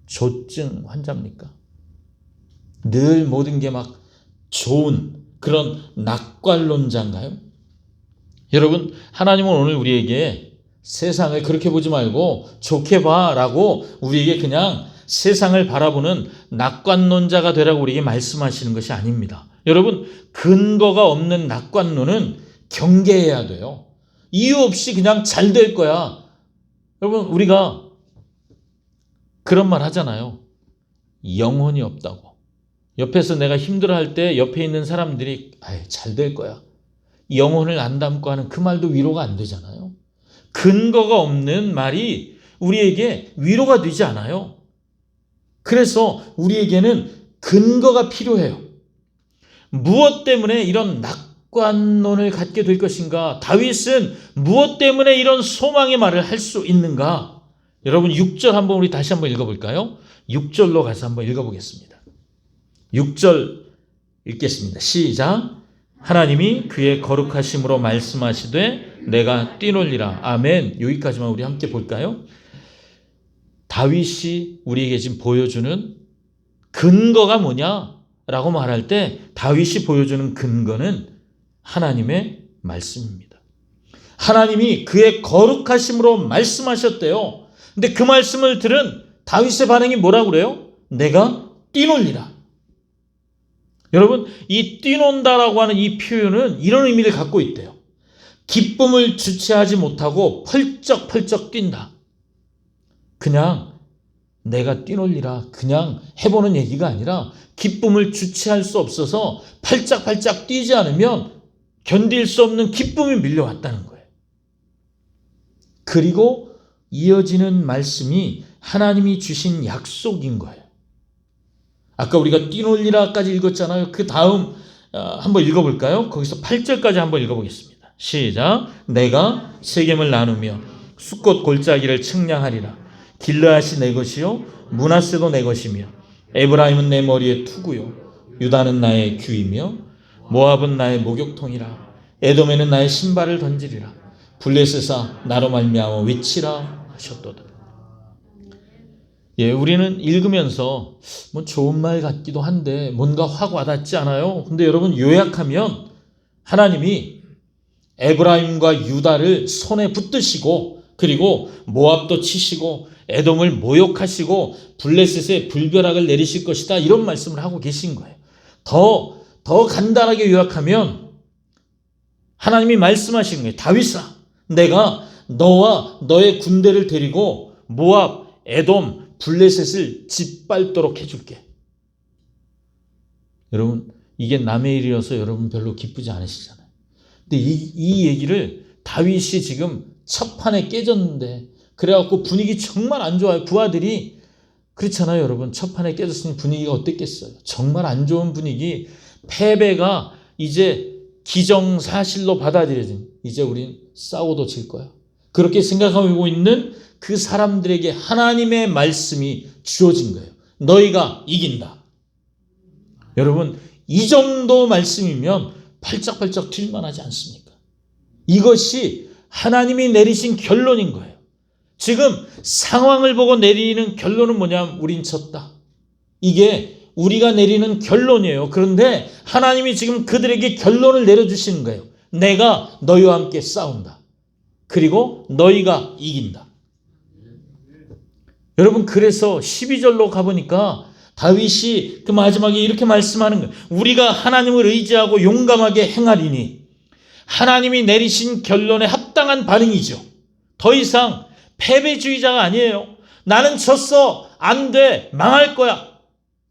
조증 환자입니까? 늘 모든 게 막 좋은 그런 낙관론자인가요? 여러분, 하나님은 오늘 우리에게 세상을 그렇게 보지 말고 좋게 봐라고 우리에게 그냥 세상을 바라보는 낙관론자가 되라고 우리에게 말씀하시는 것이 아닙니다. 여러분, 근거가 없는 낙관론은 경계해야 돼요. 이유 없이 그냥 잘 될 거야. 여러분, 우리가 그런 말 하잖아요. 영혼이 없다고. 옆에서 내가 힘들어할 때 옆에 있는 사람들이 잘 될 거야, 영혼을 안 담고 하는 그 말도 위로가 안 되잖아요. 근거가 없는 말이 우리에게 위로가 되지 않아요. 그래서 우리에게는 근거가 필요해요. 무엇 때문에 이런 낙관론을 갖게 될 것인가? 다윗은 무엇 때문에 이런 소망의 말을 할 수 있는가? 여러분, 6절 한번 우리 다시 한번 읽어볼까요? 6절로 가서 한번 읽어보겠습니다. 6절 읽겠습니다. 시작. 하나님이 그의 거룩하심으로 말씀하시되 내가 뛰놀리라. 아멘. 여기까지만 우리 함께 볼까요? 다윗이 우리에게 지금 보여주는 근거가 뭐냐라고 말할 때 다윗이 보여주는 근거는 하나님의 말씀입니다. 하나님이 그의 거룩하심으로 말씀하셨대요. 근데 그 말씀을 들은 다윗의 반응이 뭐라고 그래요? 내가 뛰놀리라. 여러분, 이 뛰논다라고 하는 이 표현은 이런 의미를 갖고 있대요. 기쁨을 주체하지 못하고 펄쩍펄쩍 뛴다. 그냥 내가 뛰놀리라 그냥 해보는 얘기가 아니라 기쁨을 주체할 수 없어서 팔짝팔짝 뛰지 않으면 견딜 수 없는 기쁨이 밀려왔다는 거예요. 그리고 이어지는 말씀이 하나님이 주신 약속인 거예요. 아까 우리가 뛰놀리라까지 읽었잖아요. 그 다음 한번 읽어볼까요? 거기서 8절까지 한번 읽어보겠습니다. 시작. 내가 세겜을 나누며 숫꽃 골짜기를 측량하리라. 길르앗이 내 것이요 므낫세도 내 것이며 에브라임은 내 머리의 투구요 유다는 나의 규이며 모압은 나의 목욕통이라. 에돔에는 나의 신발을 던지리라. 블레셋아 나로 말미암아 외치라 하셨도다. 예, 우리는 읽으면서 뭐 좋은 말 같기도 한데 뭔가 확 와닿지 않아요? 근데 여러분 요약하면 하나님이 에브라임과 유다를 손에 붙드시고 그리고 모압도 치시고 에돔을 모욕하시고 블레셋에 불벼락을 내리실 것이다 이런 말씀을 하고 계신 거예요. 더 간단하게 요약하면 하나님이 말씀하시는 거예요. 다윗아, 내가 너와 너의 군대를 데리고 모압, 에돔, 블레셋을 짓밟도록 해줄게. 여러분, 이게 남의 일이어서 여러분 별로 기쁘지 않으시잖아요. 근데 이 얘기를 다윗이 지금 첫 판에 깨졌는데 그래갖고 분위기 정말 안 좋아요. 부하들이 그렇잖아요, 여러분. 첫 판에 깨졌으니 분위기가 어땠겠어요? 정말 안 좋은 분위기. 패배가 이제 기정사실로 받아들여진 이제 우린 싸워도 질 거야. 그렇게 생각하고 있는 그 사람들에게 하나님의 말씀이 주어진 거예요. 너희가 이긴다. 여러분, 이 정도 말씀이면 팔짝팔짝 튈만하지 않습니까? 이것이 하나님이 내리신 결론인 거예요. 지금 상황을 보고 내리는 결론은 뭐냐면 우린 졌다. 이게 우리가 내리는 결론이에요. 그런데 하나님이 지금 그들에게 결론을 내려주시는 거예요. 내가 너희와 함께 싸운다. 그리고 너희가 이긴다. 여러분, 그래서 12절로 가보니까 다윗이 그 마지막에 이렇게 말씀하는 거예요. 우리가 하나님을 의지하고 용감하게 행하리니 하나님이 내리신 결론에 합당한 반응이죠. 더 이상 패배주의자가 아니에요. 나는 졌어. 안 돼. 망할 거야.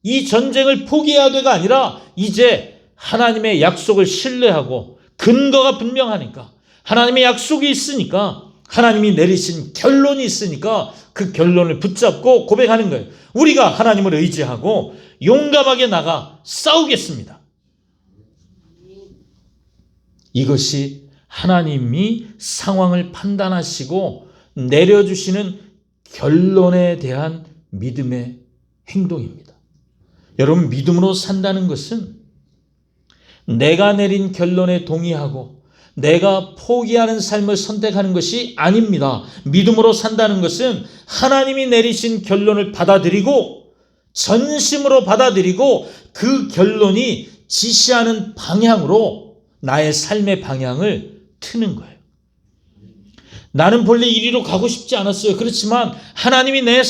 이 전쟁을 포기해야 돼가 아니라 이제 하나님의 약속을 신뢰하고 근거가 분명하니까 하나님의 약속이 있으니까 하나님이 내리신 결론이 있으니까 그 결론을 붙잡고 고백하는 거예요. 우리가 하나님을 의지하고 용감하게 나가 싸우겠습니다. 이것이 하나님이 상황을 판단하시고 내려주시는 결론에 대한 믿음의 행동입니다. 여러분, 믿음으로 산다는 것은 내가 내린 결론에 동의하고 내가 포기하는 삶을 선택하는 것이 아닙니다. 믿음으로 산다는 것은 하나님이 내리신 결론을 받아들이고 전심으로 받아들이고 그 결론이 지시하는 방향으로 나의 삶의 방향을 트는 거예요. 나는 본래 이리로 가고 싶지 않았어요. 그렇지만 하나님이 내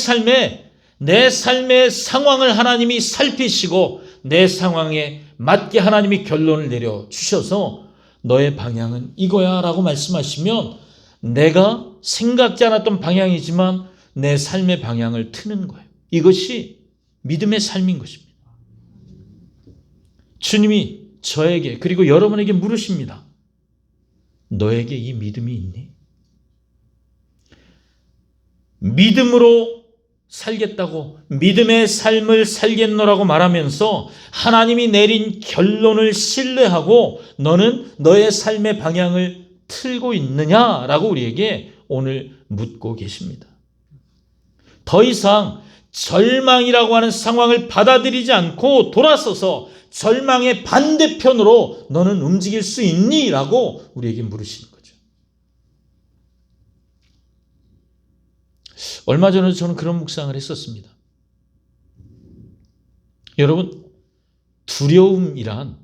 삶의 상황을 하나님이 살피시고 내 상황에 맞게 하나님이 결론을 내려주셔서 너의 방향은 이거야 라고 말씀하시면 내가 생각지 않았던 방향이지만 내 삶의 방향을 트는 거예요. 이것이 믿음의 삶인 것입니다. 주님이 저에게 그리고 여러분에게 물으십니다. 너에게 이 믿음이 있니? 믿음으로 살겠다고 믿음의 삶을 살겠노라고 말하면서 하나님이 내린 결론을 신뢰하고 너는 너의 삶의 방향을 틀고 있느냐라고 우리에게 오늘 묻고 계십니다. 더 이상 절망이라고 하는 상황을 받아들이지 않고 돌아서서 절망의 반대편으로 너는 움직일 수 있니? 라고 우리에게 물으시는 거죠. 얼마 전에 저는 그런 묵상을 했었습니다. 여러분, 두려움이란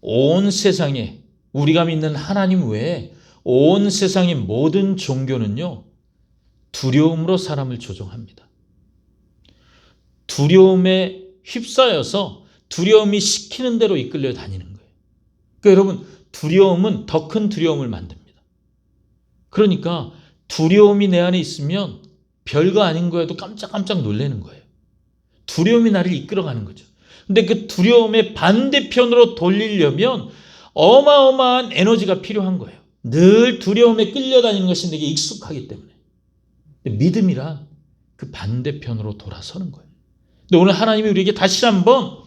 온 세상에 우리가 믿는 하나님 외에 온 세상의 모든 종교는요, 두려움으로 사람을 조종합니다. 두려움에 휩싸여서 두려움이 시키는 대로 이끌려 다니는 거예요. 그러니까 여러분, 두려움은 더 큰 두려움을 만듭니다. 그러니까 두려움이 내 안에 있으면 별거 아닌 거에도 깜짝깜짝 놀라는 거예요. 두려움이 나를 이끌어가는 거죠. 근데 그 두려움의 반대편으로 돌리려면 어마어마한 에너지가 필요한 거예요. 늘 두려움에 끌려다니는 것이 내게 익숙하기 때문에. 믿음이란 그 반대편으로 돌아서는 거예요. 근데 오늘 하나님이 우리에게 다시 한번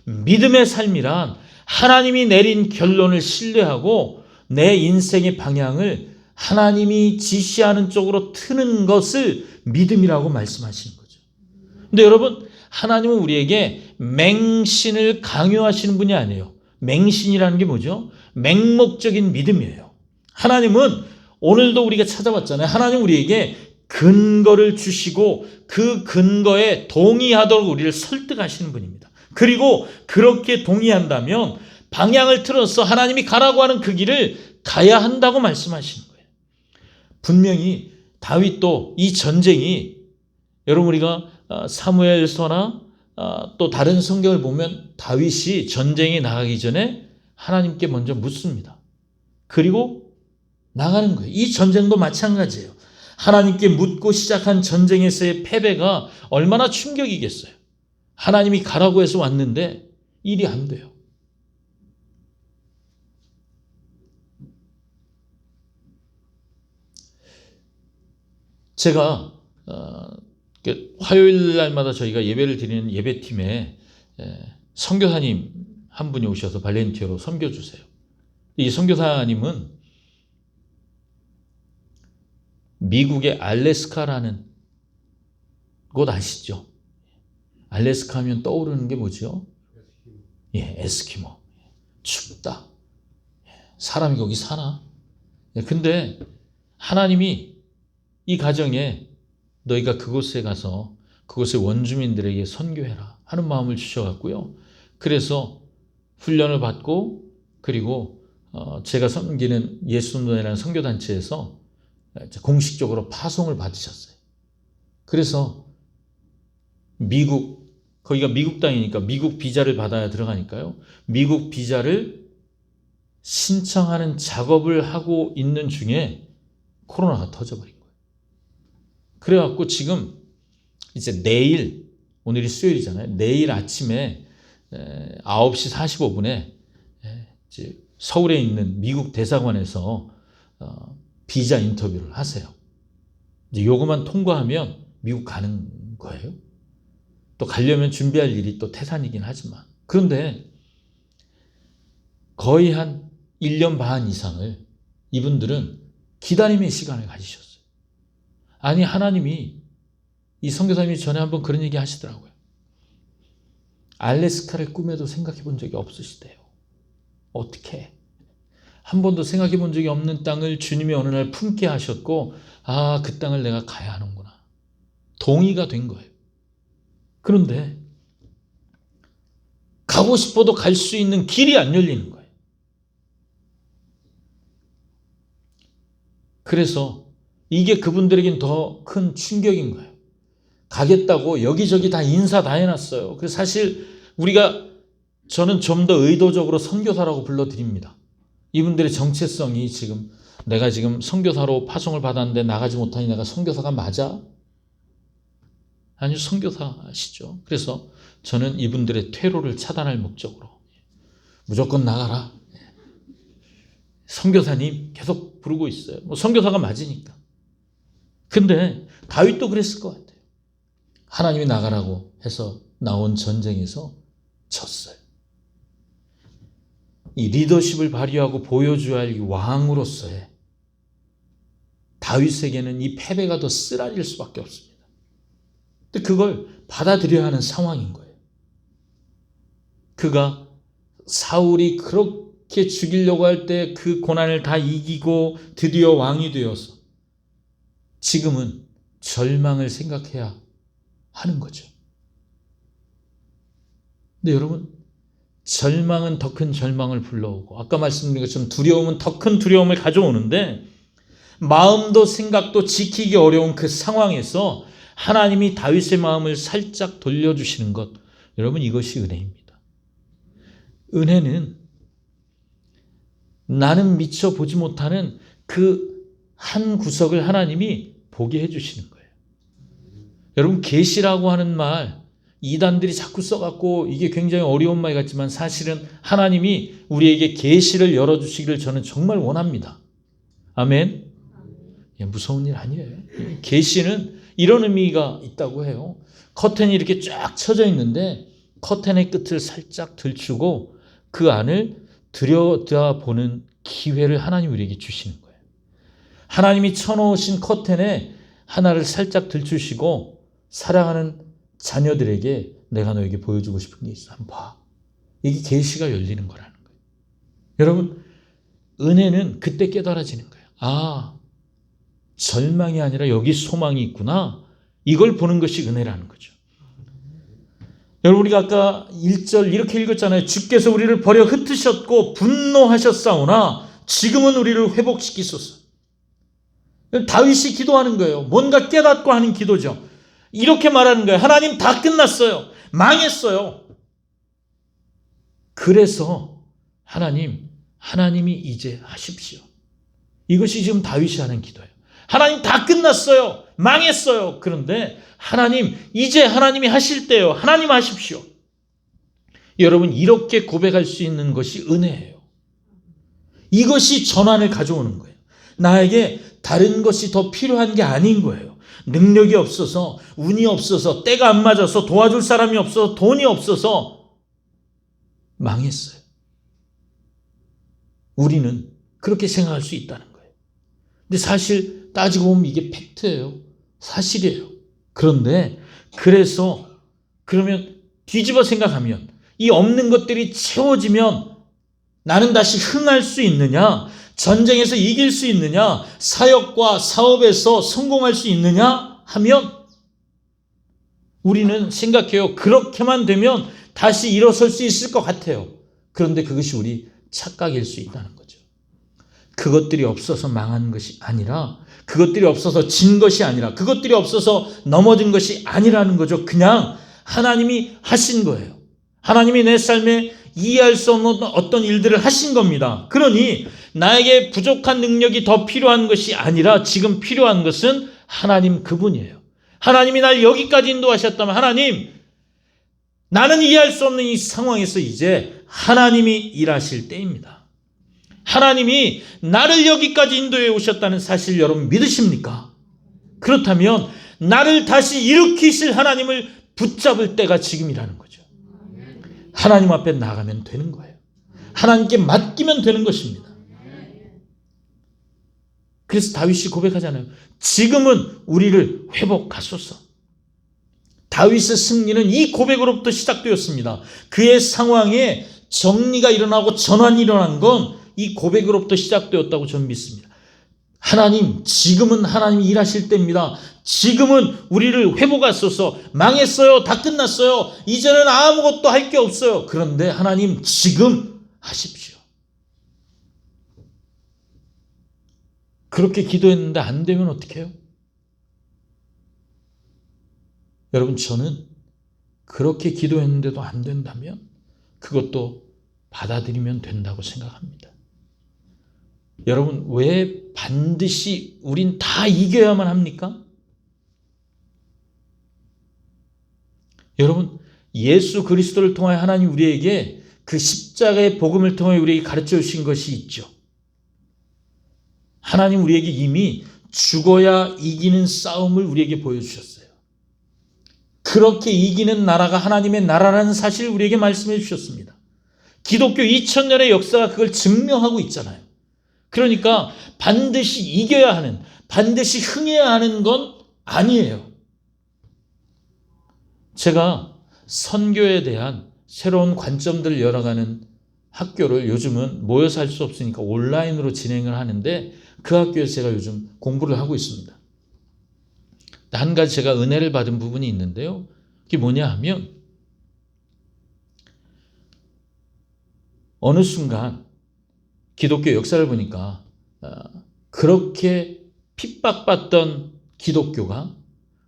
믿음의 삶이란 하나님이 내린 결론을 신뢰하고 내 인생의 방향을 하나님이 지시하는 쪽으로 트는 것을 믿음이라고 말씀하시는 거죠. 근데 여러분, 하나님은 우리에게 맹신을 강요하시는 분이 아니에요. 맹신이라는 게 뭐죠? 맹목적인 믿음이에요. 하나님은 오늘도 우리가 찾아봤잖아요. 하나님 우리에게 근거를 주시고 그 근거에 동의하도록 우리를 설득하시는 분입니다. 그리고 그렇게 동의한다면 방향을 틀어서 하나님이 가라고 하는 그 길을 가야 한다고 말씀하시는 거예요. 분명히 다윗도 이 전쟁이, 여러분 우리가 사무엘서나 또 다른 성경을 보면 다윗이 전쟁에 나가기 전에 하나님께 먼저 묻습니다. 그리고 나가는 거예요. 이 전쟁도 마찬가지예요. 하나님께 묻고 시작한 전쟁에서의 패배가 얼마나 충격이겠어요. 하나님이 가라고 해서 왔는데 일이 안 돼요. 제가 화요일 날마다 저희가 예배를 드리는 예배팀에 선교사님 한 분이 오셔서 발렌티어로 섬겨주세요. 이 선교사님은 미국의 알래스카라는 곳 아시죠? 알래스카 하면 떠오르는 게 뭐죠? 예, 에스키모. 춥다. 사람이 거기 사나? 근데 하나님이 이 가정에 너희가 그곳에 가서 그곳의 원주민들에게 선교해라 하는 마음을 주셔갖고요. 그래서 훈련을 받고, 그리고 제가 섬기는 예수노예라는 선교단체에서 공식적으로 파송을 받으셨어요. 그래서 미국, 거기가 미국 땅이니까 미국 비자를 받아야 들어가니까요. 미국 비자를 신청하는 작업을 하고 있는 중에 코로나가 터져버린 거예요. 그래갖고 지금 이제 내일, 오늘이 수요일이잖아요. 내일 아침에 9시 45분에 이제 서울에 있는 미국 대사관에서 비자 인터뷰를 하세요. 이제 요거만 통과하면 미국 가는 거예요. 또 가려면 준비할 일이 또 태산이긴 하지만, 그런데 거의 한 1년 반 이상을 이분들은 기다림의 시간을 가지셨어요. 아니, 하나님이, 이 선교사님이 전에 한번 그런 얘기 하시더라고요. 알래스카를 꿈에도 생각해 본 적이 없으시대요. 어떻게? 한 번도 생각해 본 적이 없는 땅을 주님이 어느 날 품게 하셨고, 아, 그 땅을 내가 가야 하는구나. 동의가 된 거예요. 그런데 가고 싶어도 갈 수 있는 길이 안 열리는 거예요. 그래서 이게 그분들에겐 더 큰 충격인 거예요. 가겠다고 여기저기 다 인사 다 해놨어요. 그래서 사실 저는 좀 더 의도적으로 선교사라고 불러드립니다. 이분들의 정체성이 지금, 내가 지금 선교사로 파송을 받았는데 나가지 못하니 내가 선교사가 맞아? 아니요, 선교사시죠. 그래서 저는 이분들의 퇴로를 차단할 목적으로 무조건 나가라. 선교사님 계속 부르고 있어요. 뭐 선교사가 맞으니까. 근데 다윗도 그랬을 것 같아요. 하나님이 나가라고 해서 나온 전쟁에서 졌어요. 이 리더십을 발휘하고 보여줘야 할 왕으로서의 다윗에게는 이 패배가 더 쓰라릴 수밖에 없습니다. 근데 그걸 받아들여야 하는 상황인 거예요. 그가 사울이 그렇게 죽이려고 할 때 그 고난을 다 이기고 드디어 왕이 되어서 지금은 절망을 생각해야 하는 거죠. 근데 여러분, 절망은 더 큰 절망을 불러오고, 아까 말씀드린 것처럼 두려움은 더 큰 두려움을 가져오는데, 마음도 생각도 지키기 어려운 그 상황에서 하나님이 다윗의 마음을 살짝 돌려주시는 것, 여러분, 이것이 은혜입니다. 은혜는 나는 미처 보지 못하는 그 한 구석을 하나님이 보게 해주시는 거예요. 여러분, 계시라고 하는 말, 이단들이 자꾸 써갖고 이게 굉장히 어려운 말 같지만 사실은 하나님이 우리에게 계시를 열어주시기를 저는 정말 원합니다. 아멘. 무서운 일 아니에요. 계시는 이런 의미가 있다고 해요. 커튼이 이렇게 쫙 쳐져 있는데 커튼의 끝을 살짝 들추고 그 안을 들여다보는 기회를 하나님이 우리에게 주시는 거예요. 하나님이 쳐놓으신 커튼에 하나를 살짝 들추시고, 사랑하는 자녀들에게 내가 너에게 보여주고 싶은 게 있어. 한번 봐. 이게 계시가 열리는 거라는 거예요. 여러분, 은혜는 그때 깨달아지는 거예요. 아, 절망이 아니라 여기 소망이 있구나. 이걸 보는 것이 은혜라는 거죠. 여러분, 우리가 아까 1절 이렇게 읽었잖아요. 주께서 우리를 버려 흩으셨고 분노하셨사오나 지금은 우리를 회복시키소서. 다윗이 기도하는 거예요. 뭔가 깨닫고 하는 기도죠. 이렇게 말하는 거예요. 하나님, 다 끝났어요. 망했어요. 그래서 하나님이 이제 하십시오. 이것이 지금 다윗이 하는 기도예요. 하나님, 다 끝났어요. 망했어요. 그런데 하나님, 이제 하나님이 하실 때요. 하나님 하십시오. 여러분, 이렇게 고백할 수 있는 것이 은혜예요. 이것이 전환을 가져오는 거예요. 나에게 다른 것이 더 필요한 게 아닌 거예요. 능력이 없어서, 운이 없어서, 때가 안 맞아서, 도와줄 사람이 없어서, 돈이 없어서 망했어요. 우리는 그렇게 생각할 수 있다는 거예요. 근데 사실 따지고 보면 이게 팩트예요. 사실이에요. 그런데 그러면 뒤집어 생각하면 이 없는 것들이 채워지면 나는 다시 흥할 수 있느냐? 전쟁에서 이길 수 있느냐? 사역과 사업에서 성공할 수 있느냐? 하면 우리는 생각해요. 그렇게만 되면 다시 일어설 수 있을 것 같아요. 그런데 그것이 우리 착각일 수 있다는 거죠. 그것들이 없어서 망한 것이 아니라, 그것들이 없어서 진 것이 아니라, 그것들이 없어서 넘어진 것이 아니라는 거죠. 그냥 하나님이 하신 거예요. 하나님이 내 삶에 이해할 수 없는 어떤 일들을 하신 겁니다. 그러니 나에게 부족한 능력이 더 필요한 것이 아니라 지금 필요한 것은 하나님 그분이에요. 하나님이 날 여기까지 인도하셨다면, 하나님, 나는 이해할 수 없는 이 상황에서 이제 하나님이 일하실 때입니다. 하나님이 나를 여기까지 인도해 오셨다는 사실 여러분 믿으십니까? 그렇다면 나를 다시 일으키실 하나님을 붙잡을 때가 지금이라는 거죠. 하나님 앞에 나가면 되는 거예요. 하나님께 맡기면 되는 것입니다. 그래서 다윗이 고백하잖아요. 지금은 우리를 회복하소서. 다윗의 승리는 이 고백으로부터 시작되었습니다. 그의 상황에 정리가 일어나고 전환이 일어난 건 이 고백으로부터 시작되었다고 저는 믿습니다. 하나님, 지금은 하나님이 일하실 때입니다. 지금은 우리를 회복하소서. 망했어요. 다 끝났어요. 이제는 아무것도 할 게 없어요. 그런데 하나님, 지금 하십시오. 그렇게 기도했는데 안 되면 어떻게 해요? 여러분, 저는 그렇게 기도했는데도 안 된다면 그것도 받아들이면 된다고 생각합니다. 여러분, 왜 반드시 우린 다 이겨야만 합니까? 여러분, 예수 그리스도를 통하여 하나님 우리에게 그 십자가의 복음을 통해 우리에게 가르쳐 주신 것이 있죠. 하나님 우리에게 이미 죽어야 이기는 싸움을 우리에게 보여주셨어요. 그렇게 이기는 나라가 하나님의 나라라는 사실을 우리에게 말씀해 주셨습니다. 기독교 2000년의 역사가 그걸 증명하고 있잖아요. 그러니까 반드시 이겨야 하는, 반드시 흥해야 하는 건 아니에요. 제가 선교에 대한 새로운 관점들을 열어가는 학교를 요즘은 모여서 할 수 없으니까 온라인으로 진행을 하는데, 그 학교에서 제가 요즘 공부를 하고 있습니다. 한 가지 제가 은혜를 받은 부분이 있는데요. 그게 뭐냐 하면, 어느 순간 기독교 역사를 보니까 그렇게 핍박받던 기독교가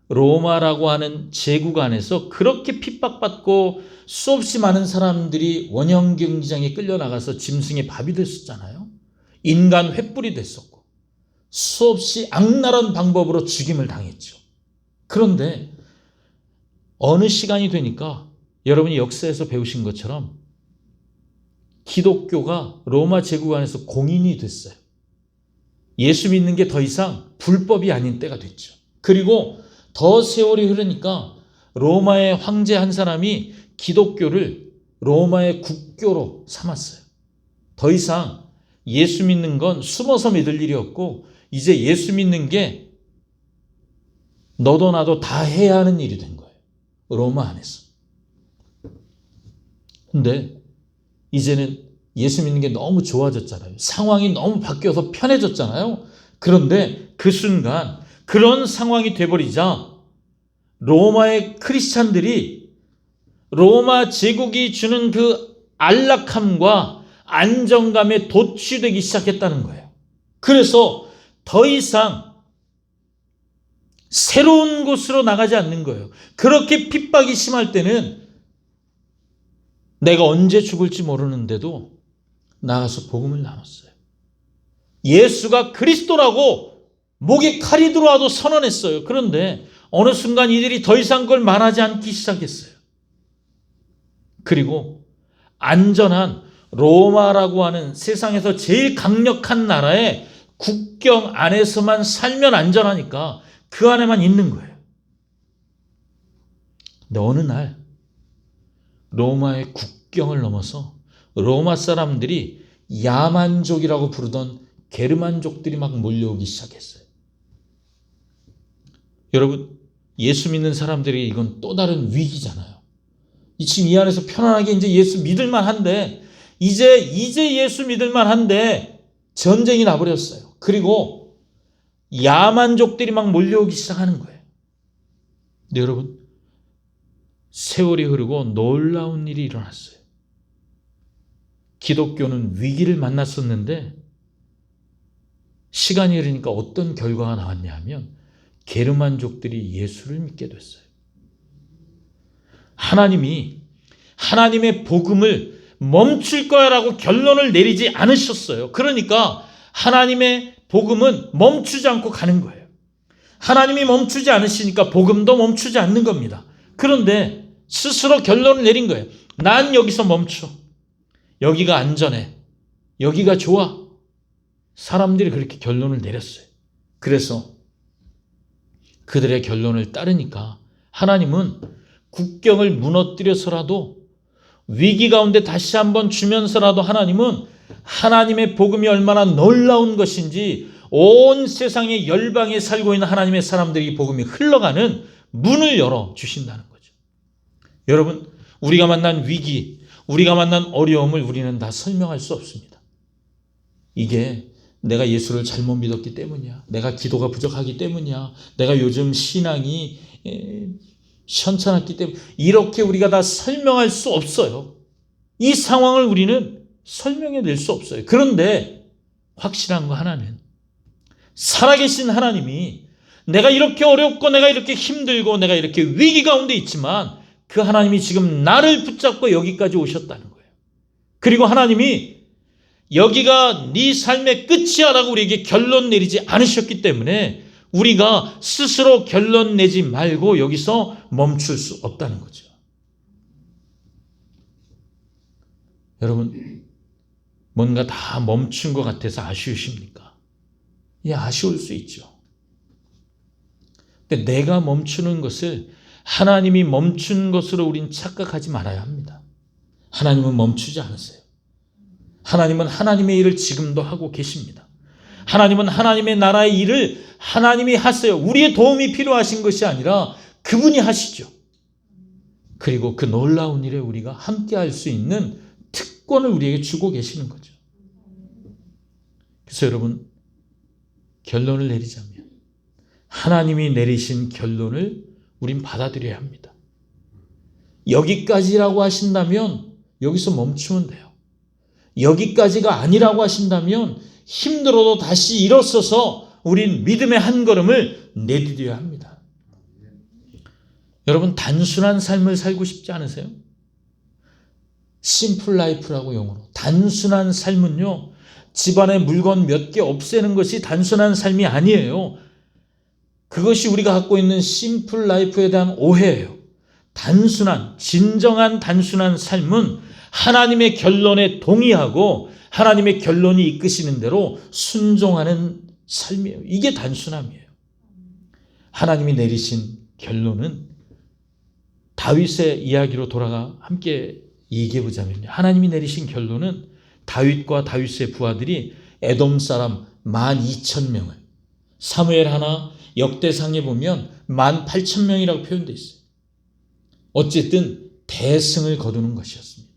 로마라고 하는 제국 안에서 그렇게 핍박받고 수없이 많은 사람들이 원형 경기장에 끌려나가서 짐승의 밥이 됐었잖아요. 인간 횃불이 됐었고 수없이 악랄한 방법으로 죽임을 당했죠. 그런데 어느 시간이 되니까 여러분이 역사에서 배우신 것처럼 기독교가 로마 제국 안에서 공인이 됐어요. 예수 믿는 게 더 이상 불법이 아닌 때가 됐죠. 그리고 더 세월이 흐르니까 로마의 황제 한 사람이 기독교를 로마의 국교로 삼았어요. 더 이상 예수 믿는 건 숨어서 믿을 일이 없고, 이제 예수 믿는 게 너도 나도 다 해야 하는 일이 된 거예요. 로마 안에서. 근데 이제는 예수 믿는 게 너무 좋아졌잖아요. 상황이 너무 바뀌어서 편해졌잖아요. 그런데 그 순간 그런 상황이 돼버리자 로마의 크리스찬들이 로마 제국이 주는 그 안락함과 안정감에 도취되기 시작했다는 거예요. 그래서 더 이상 새로운 곳으로 나가지 않는 거예요. 그렇게 핍박이 심할 때는 내가 언제 죽을지 모르는데도 나가서 복음을 나눴어요. 예수가 그리스도라고 목에 칼이 들어와도 선언했어요. 그런데 어느 순간 이들이 더 이상 그걸 말하지 않기 시작했어요. 그리고 안전한 로마라고 하는 세상에서 제일 강력한 나라의 국경 안에서만 살면 안전하니까 그 안에만 있는 거예요. 근데 어느 날 로마의 국경을 넘어서 로마 사람들이 야만족이라고 부르던 게르만족들이 막 몰려오기 시작했어요. 여러분, 예수 믿는 사람들이 이건 또 다른 위기잖아요. 지금 이 안에서 편안하게 이제 예수 믿을만 한데 이제 예수 믿을만 한데 전쟁이 나버렸어요. 그리고 야만족들이 막 몰려오기 시작하는 거예요. 근데 여러분, 세월이 흐르고 놀라운 일이 일어났어요. 기독교는 위기를 만났었는데 시간이 흐르니까 어떤 결과가 나왔냐 하면 게르만족들이 예수를 믿게 됐어요. 하나님이 하나님의 복음을 멈출 거야라고 결론을 내리지 않으셨어요. 그러니까 하나님의 복음은 멈추지 않고 가는 거예요. 하나님이 멈추지 않으시니까 복음도 멈추지 않는 겁니다. 그런데 스스로 결론을 내린 거예요. 난 여기서 멈춰. 여기가 안전해. 여기가 좋아. 사람들이 그렇게 결론을 내렸어요. 그래서 그들의 결론을 따르니까 하나님은 국경을 무너뜨려서라도 위기 가운데 다시 한번 주면서라도 하나님은 하나님의 복음이 얼마나 놀라운 것인지 온 세상의 열방에 살고 있는 하나님의 사람들이 복음이 흘러가는 문을 열어 주신다는 거죠. 여러분, 우리가 만난 위기, 우리가 만난 어려움을 우리는 다 설명할 수 없습니다. 이게 내가 예수를 잘못 믿었기 때문이야. 내가 기도가 부족하기 때문이야. 내가 요즘 신앙이 현찮았기 때문에 이렇게 우리가 다 설명할 수 없어요. 이 상황을 우리는 설명해 낼 수 없어요. 그런데 확실한 거 하나는 살아계신 하나님이 내가 이렇게 어렵고 내가 이렇게 힘들고 내가 이렇게 위기 가운데 있지만 그 하나님이 지금 나를 붙잡고 여기까지 오셨다는 거예요. 그리고 하나님이 여기가 네 삶의 끝이야 라고 우리에게 결론 내리지 않으셨기 때문에 우리가 스스로 결론 내지 말고 여기서 멈출 수 없다는 거죠. 여러분, 뭔가 다 멈춘 것 같아서 아쉬우십니까? 예, 아쉬울 수 있죠. 근데 내가 멈추는 것을 하나님이 멈춘 것으로 우린 착각하지 말아야 합니다. 하나님은 멈추지 않으세요. 하나님은 하나님의 일을 지금도 하고 계십니다. 하나님은 하나님의 나라의 일을 하나님이 하세요. 우리의 도움이 필요하신 것이 아니라 그분이 하시죠. 그리고 그 놀라운 일에 우리가 함께 할 수 있는 특권을 우리에게 주고 계시는 거죠. 그래서 여러분, 결론을 내리자면 하나님이 내리신 결론을 우린 받아들여야 합니다. 여기까지라고 하신다면 여기서 멈추면 돼요. 여기까지가 아니라고 하신다면 힘들어도 다시 일어서서 우린 믿음의 한 걸음을 내디뎌야 합니다. 여러분, 단순한 삶을 살고 싶지 않으세요? 심플 라이프라고 용어로. 단순한 삶은요, 집안에 물건 몇 개 없애는 것이 단순한 삶이 아니에요. 그것이 우리가 갖고 있는 심플 라이프에 대한 오해예요. 진정한 단순한 삶은 하나님의 결론에 동의하고 하나님의 결론이 이끄시는 대로 순종하는 삶이에요. 이게 단순함이에요. 하나님이 내리신 결론은 다윗의 이야기로 돌아가 함께 얘기해 보자면요. 하나님이 내리신 결론은 다윗과 다윗의 부하들이 에돔 사람 12,000명을, 사무엘 하나 역대상에 보면 18,000명이라고 표현되어 있어요. 어쨌든 대승을 거두는 것이었습니다.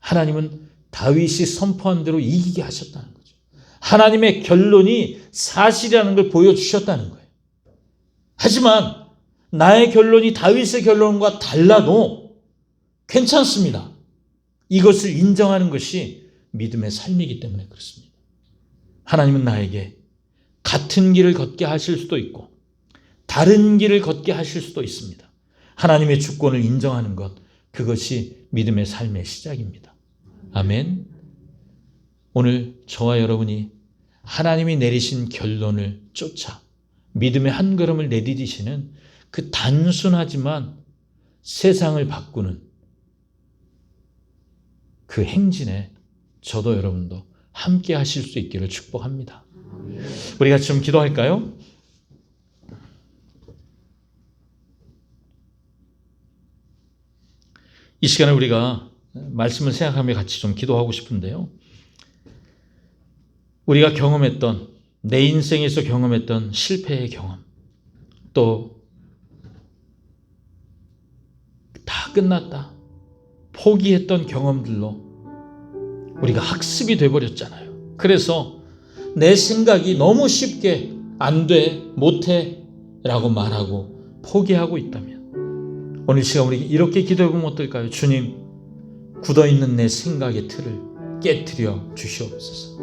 하나님은 다윗이 선포한 대로 이기게 하셨다는 거죠. 하나님의 결론이 사실이라는 걸 보여주셨다는 거예요. 하지만 나의 결론이 다윗의 결론과 달라도 괜찮습니다. 이것을 인정하는 것이 믿음의 삶이기 때문에 그렇습니다. 하나님은 나에게 같은 길을 걷게 하실 수도 있고 다른 길을 걷게 하실 수도 있습니다. 하나님의 주권을 인정하는 것, 그것이 믿음의 삶의 시작입니다. 아멘. 오늘 저와 여러분이 하나님이 내리신 결론을 쫓아 믿음의 한 걸음을 내디디시는 그 단순하지만 세상을 바꾸는 그 행진에 저도 여러분도 함께 하실 수 있기를 축복합니다. 우리가 좀 기도할까요? 이 시간에 우리가 말씀을 생각하며 같이 좀 기도하고 싶은데요. 우리가 경험했던, 내 인생에서 경험했던 실패의 경험, 또 다 끝났다, 포기했던 경험들로 우리가 학습이 돼버렸잖아요. 그래서 내 생각이 너무 쉽게 안 돼, 못해 라고 말하고 포기하고 있다면 오늘 시간 우리 이렇게 기도해보면 어떨까요? 주님, 굳어있는 내 생각의 틀을 깨트려 주시옵소서.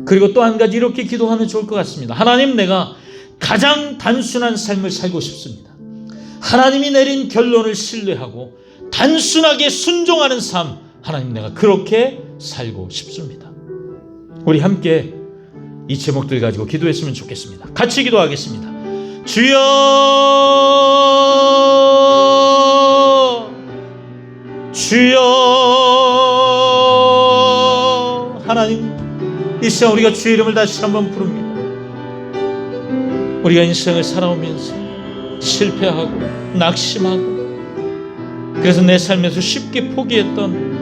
그리고 또 한 가지 이렇게 기도하면 좋을 것 같습니다. 하나님, 내가 가장 단순한 삶을 살고 싶습니다. 하나님이 내린 결론을 신뢰하고 단순하게 순종하는 삶, 하나님, 내가 그렇게 살고 싶습니다. 우리 함께 이 제목들 가지고 기도했으면 좋겠습니다. 같이 기도하겠습니다. 주여, 주여. 하나님, 이 시간 우리가 주의 이름을 다시 한번 부릅니다. 우리가 인생을 살아오면서 실패하고 낙심하고, 그래서 내 삶에서 쉽게 포기했던,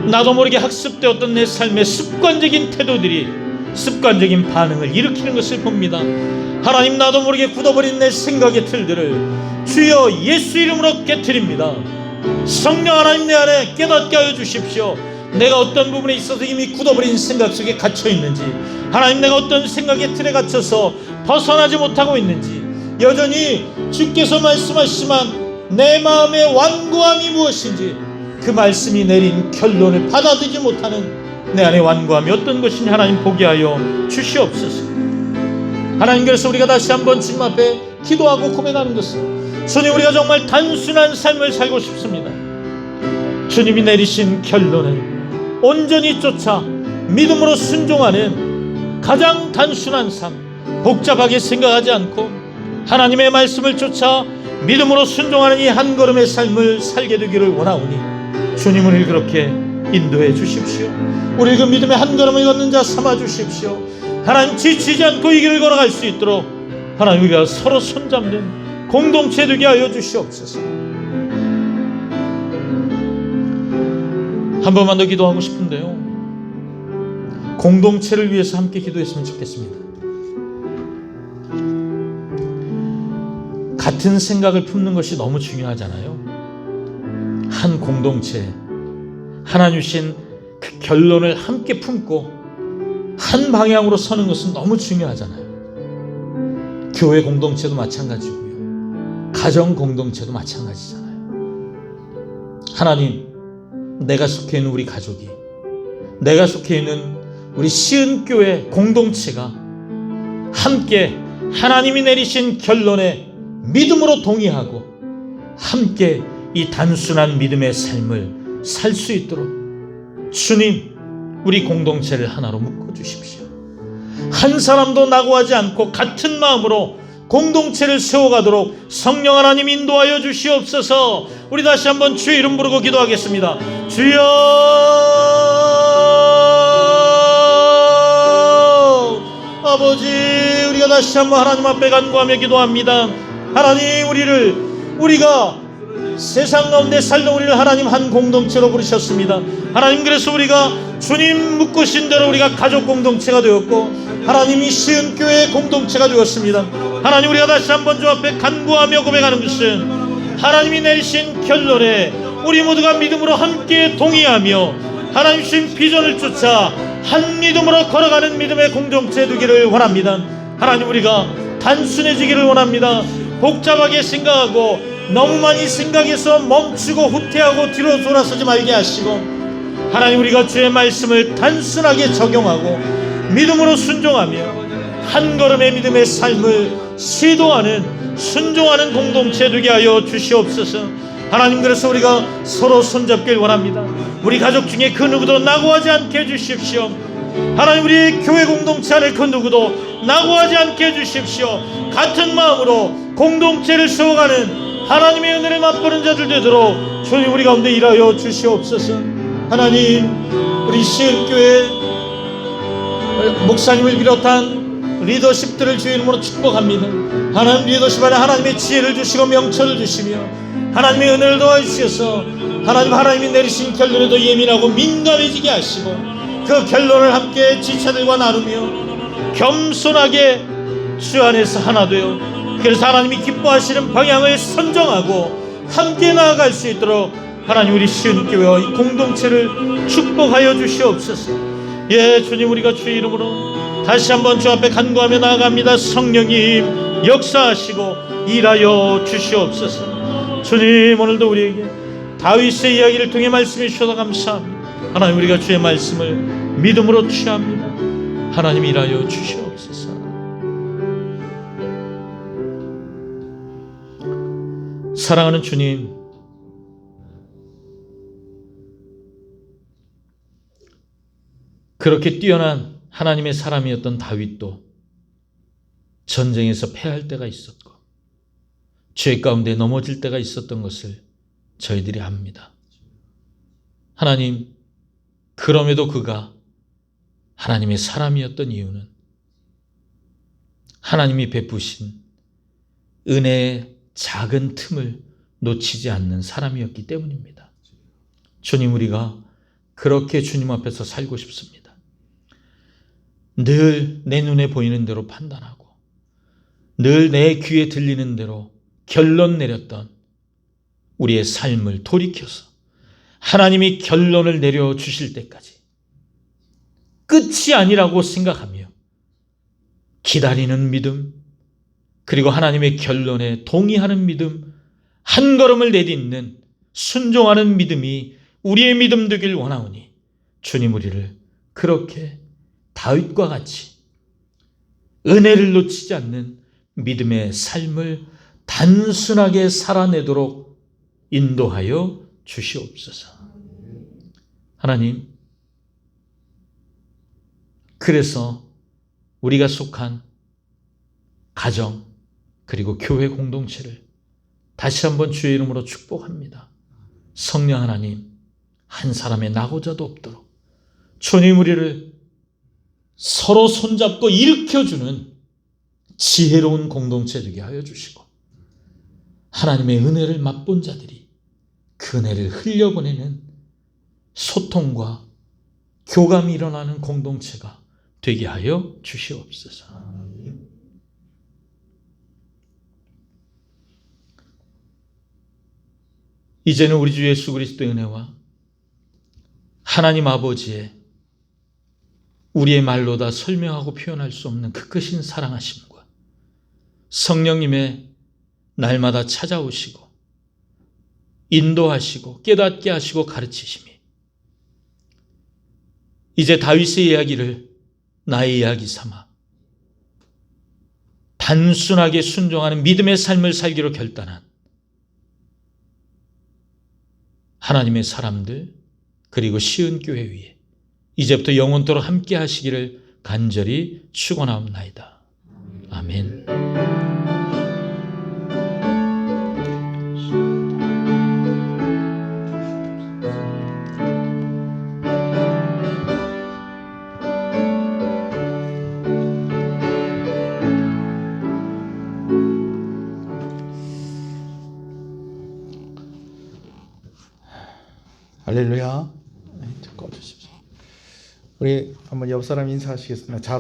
나도 모르게 학습되었던 내 삶의 습관적인 태도들이 습관적인 반응을 일으키는 것을 봅니다. 하나님, 나도 모르게 굳어버린 내 생각의 틀들을 주여 예수 이름으로 깨트립니다. 성령 하나님, 내 안에 깨닫게 하여 주십시오. 내가 어떤 부분에 있어서 이미 굳어버린 생각 속에 갇혀 있는지, 하나님, 내가 어떤 생각의 틀에 갇혀서 벗어나지 못하고 있는지, 여전히 주께서 말씀하시지만 내 마음의 완고함이 무엇인지, 그 말씀이 내린 결론을 받아들이지 못하는 내 안의 완고함이 어떤 것인지 하나님 보게 하여 주시옵소서. 하나님, 그래서 우리가 다시 한번 주님 앞에 기도하고 고백하는 것은, 주님, 우리가 정말 단순한 삶을 살고 싶습니다. 주님이 내리신 결론을 온전히 쫓아 믿음으로 순종하는 가장 단순한 삶, 복잡하게 생각하지 않고 하나님의 말씀을 쫓아 믿음으로 순종하는 이 한 걸음의 삶을 살게 되기를 원하오니 주님, 우리를 그렇게 인도해 주십시오. 우리 그 믿음의 한 걸음을 걷는 자 삼아 주십시오. 하나님, 지치지 않고 이 길을 걸어갈 수 있도록 하나님, 우리가 서로 손잡는 공동체 되게 하여 주시옵소서. 한 번만 더 기도하고 싶은데요, 공동체를 위해서 함께 기도했으면 좋겠습니다. 같은 생각을 품는 것이 너무 중요하잖아요. 한 공동체, 하나님 주신 그 결론을 함께 품고 한 방향으로 서는 것은 너무 중요하잖아요. 교회 공동체도 마찬가지고요, 가정 공동체도 마찬가지잖아요. 하나님, 내가 속해 있는 우리 가족이, 내가 속해 있는 우리 시은교회 공동체가 함께 하나님이 내리신 결론에 믿음으로 동의하고 함께 이 단순한 믿음의 삶을 살 수 있도록 주님, 우리 공동체를 하나로 묶어 주십시오. 한 사람도 낙오하지 않고 같은 마음으로 공동체를 세워가도록 성령 하나님 인도하여 주시옵소서. 우리 다시 한번 주의 이름 부르고 기도하겠습니다. 주여, 아버지, 우리가 다시 한번 하나님 앞에 간구하며 기도합니다. 하나님, 우리가 세상 가운데 살던 우리를 하나님 한 공동체로 부르셨습니다. 하나님, 그래서 우리가 주님 묶으신 대로 우리가 가족 공동체가 되었고 하나님이 시은교회 공동체가 되었습니다. 하나님, 우리가 다시 한번 주 앞에 간구하며 고백하는 것은 하나님이 내리신 결론에 우리 모두가 믿음으로 함께 동의하며 하나님 주신 비전을 쫓아 한 믿음으로 걸어가는 믿음의 공동체 되기를 원합니다. 하나님, 우리가 단순해지기를 원합니다. 복잡하게 생각하고 너무 많이 생각해서 멈추고 후퇴하고 뒤로 돌아서지 말게 하시고, 하나님, 우리가 주의 말씀을 단순하게 적용하고 믿음으로 순종하며 한 걸음의 믿음의 삶을 시도하는 순종하는 공동체 되게 하여 주시옵소서. 하나님, 그래서 우리가 서로 손잡길 원합니다. 우리 가족 중에 그 누구도 낙오하지 않게 해주십시오. 하나님, 우리 교회 공동체 안에 그 누구도 낙오하지 않게 해주십시오. 같은 마음으로 공동체를 세워가는 하나님의 은혜를 맛보는 자들 되도록 주님 우리 가운데 일하여 주시옵소서. 하나님, 우리 시은교회 목사님을 비롯한 리더십들을 주의 이름으로 축복합니다. 하나님, 리더십 안에 하나님의 지혜를 주시고 명철을 주시며 하나님의 은혜를 도와주셔서 하나님이 내리신 결론에도 예민하고 민감해지게 하시고 그 결론을 함께 지체들과 나누며 겸손하게 주 안에서 하나 되어, 그래서 하나님이 기뻐하시는 방향을 선정하고 함께 나아갈 수 있도록 하나님, 우리 시은교회와 이 공동체를 축복하여 주시옵소서. 예, 주님, 우리가 주의 이름으로 다시 한번 주 앞에 간구하며 나아갑니다. 성령님 역사하시고 일하여 주시옵소서. 주님, 오늘도 우리에게 다윗의 이야기를 통해 말씀해 주셔서 감사합니다. 하나님, 우리가 주의 말씀을 믿음으로 취합니다. 하나님, 일하여 주시옵소서. 사랑하는 주님, 그렇게 뛰어난 하나님의 사람이었던 다윗도 전쟁에서 패할 때가 있었고 죄 가운데 넘어질 때가 있었던 것을 저희들이 압니다. 하나님, 그럼에도 그가 하나님의 사람이었던 이유는 하나님이 베푸신 은혜의 작은 틈을 놓치지 않는 사람이었기 때문입니다. 주님, 우리가 그렇게 주님 앞에서 살고 싶습니다. 늘 내 눈에 보이는 대로 판단하고 늘 내 귀에 들리는 대로 결론 내렸던 우리의 삶을 돌이켜서 하나님이 결론을 내려주실 때까지 끝이 아니라고 생각하며 기다리는 믿음, 그리고 하나님의 결론에 동의하는 믿음, 한 걸음을 내딛는 순종하는 믿음이 우리의 믿음 되길 원하오니 주님, 우리를 그렇게 다윗과 같이 은혜를 놓치지 않는 믿음의 삶을 단순하게 살아내도록 인도하여 주시옵소서. 하나님, 그래서 우리가 속한 가정 그리고 교회 공동체를 다시 한번 주의 이름으로 축복합니다. 성령 하나님, 한 사람의 낙오자도 없도록 주님, 우리를 서로 손잡고 일으켜주는 지혜로운 공동체 되게 하여 주시고 하나님의 은혜를 맛본 자들이 그 은혜를 흘려보내는 소통과 교감이 일어나는 공동체가 되게 하여 주시옵소서. 이제는 우리 주 예수 그리스도의 은혜와 하나님 아버지의 우리의 말로 다 설명하고 표현할 수 없는 그 크신 사랑하심과 성령님의 날마다 찾아오시고 인도하시고 깨닫게 하시고 가르치심이 이제 다윗의 이야기를 나의 이야기 삼아 단순하게 순종하는 믿음의 삶을 살기로 결단한 하나님의 사람들 그리고 시은교회 위에 이제부터 영원토록 함께 하시기를 간절히 축원하옵나이다. 아멘. 할렐루야. 좀 꺼주십시오. 우리 한번 옆 사람 인사하시겠습니다. 잘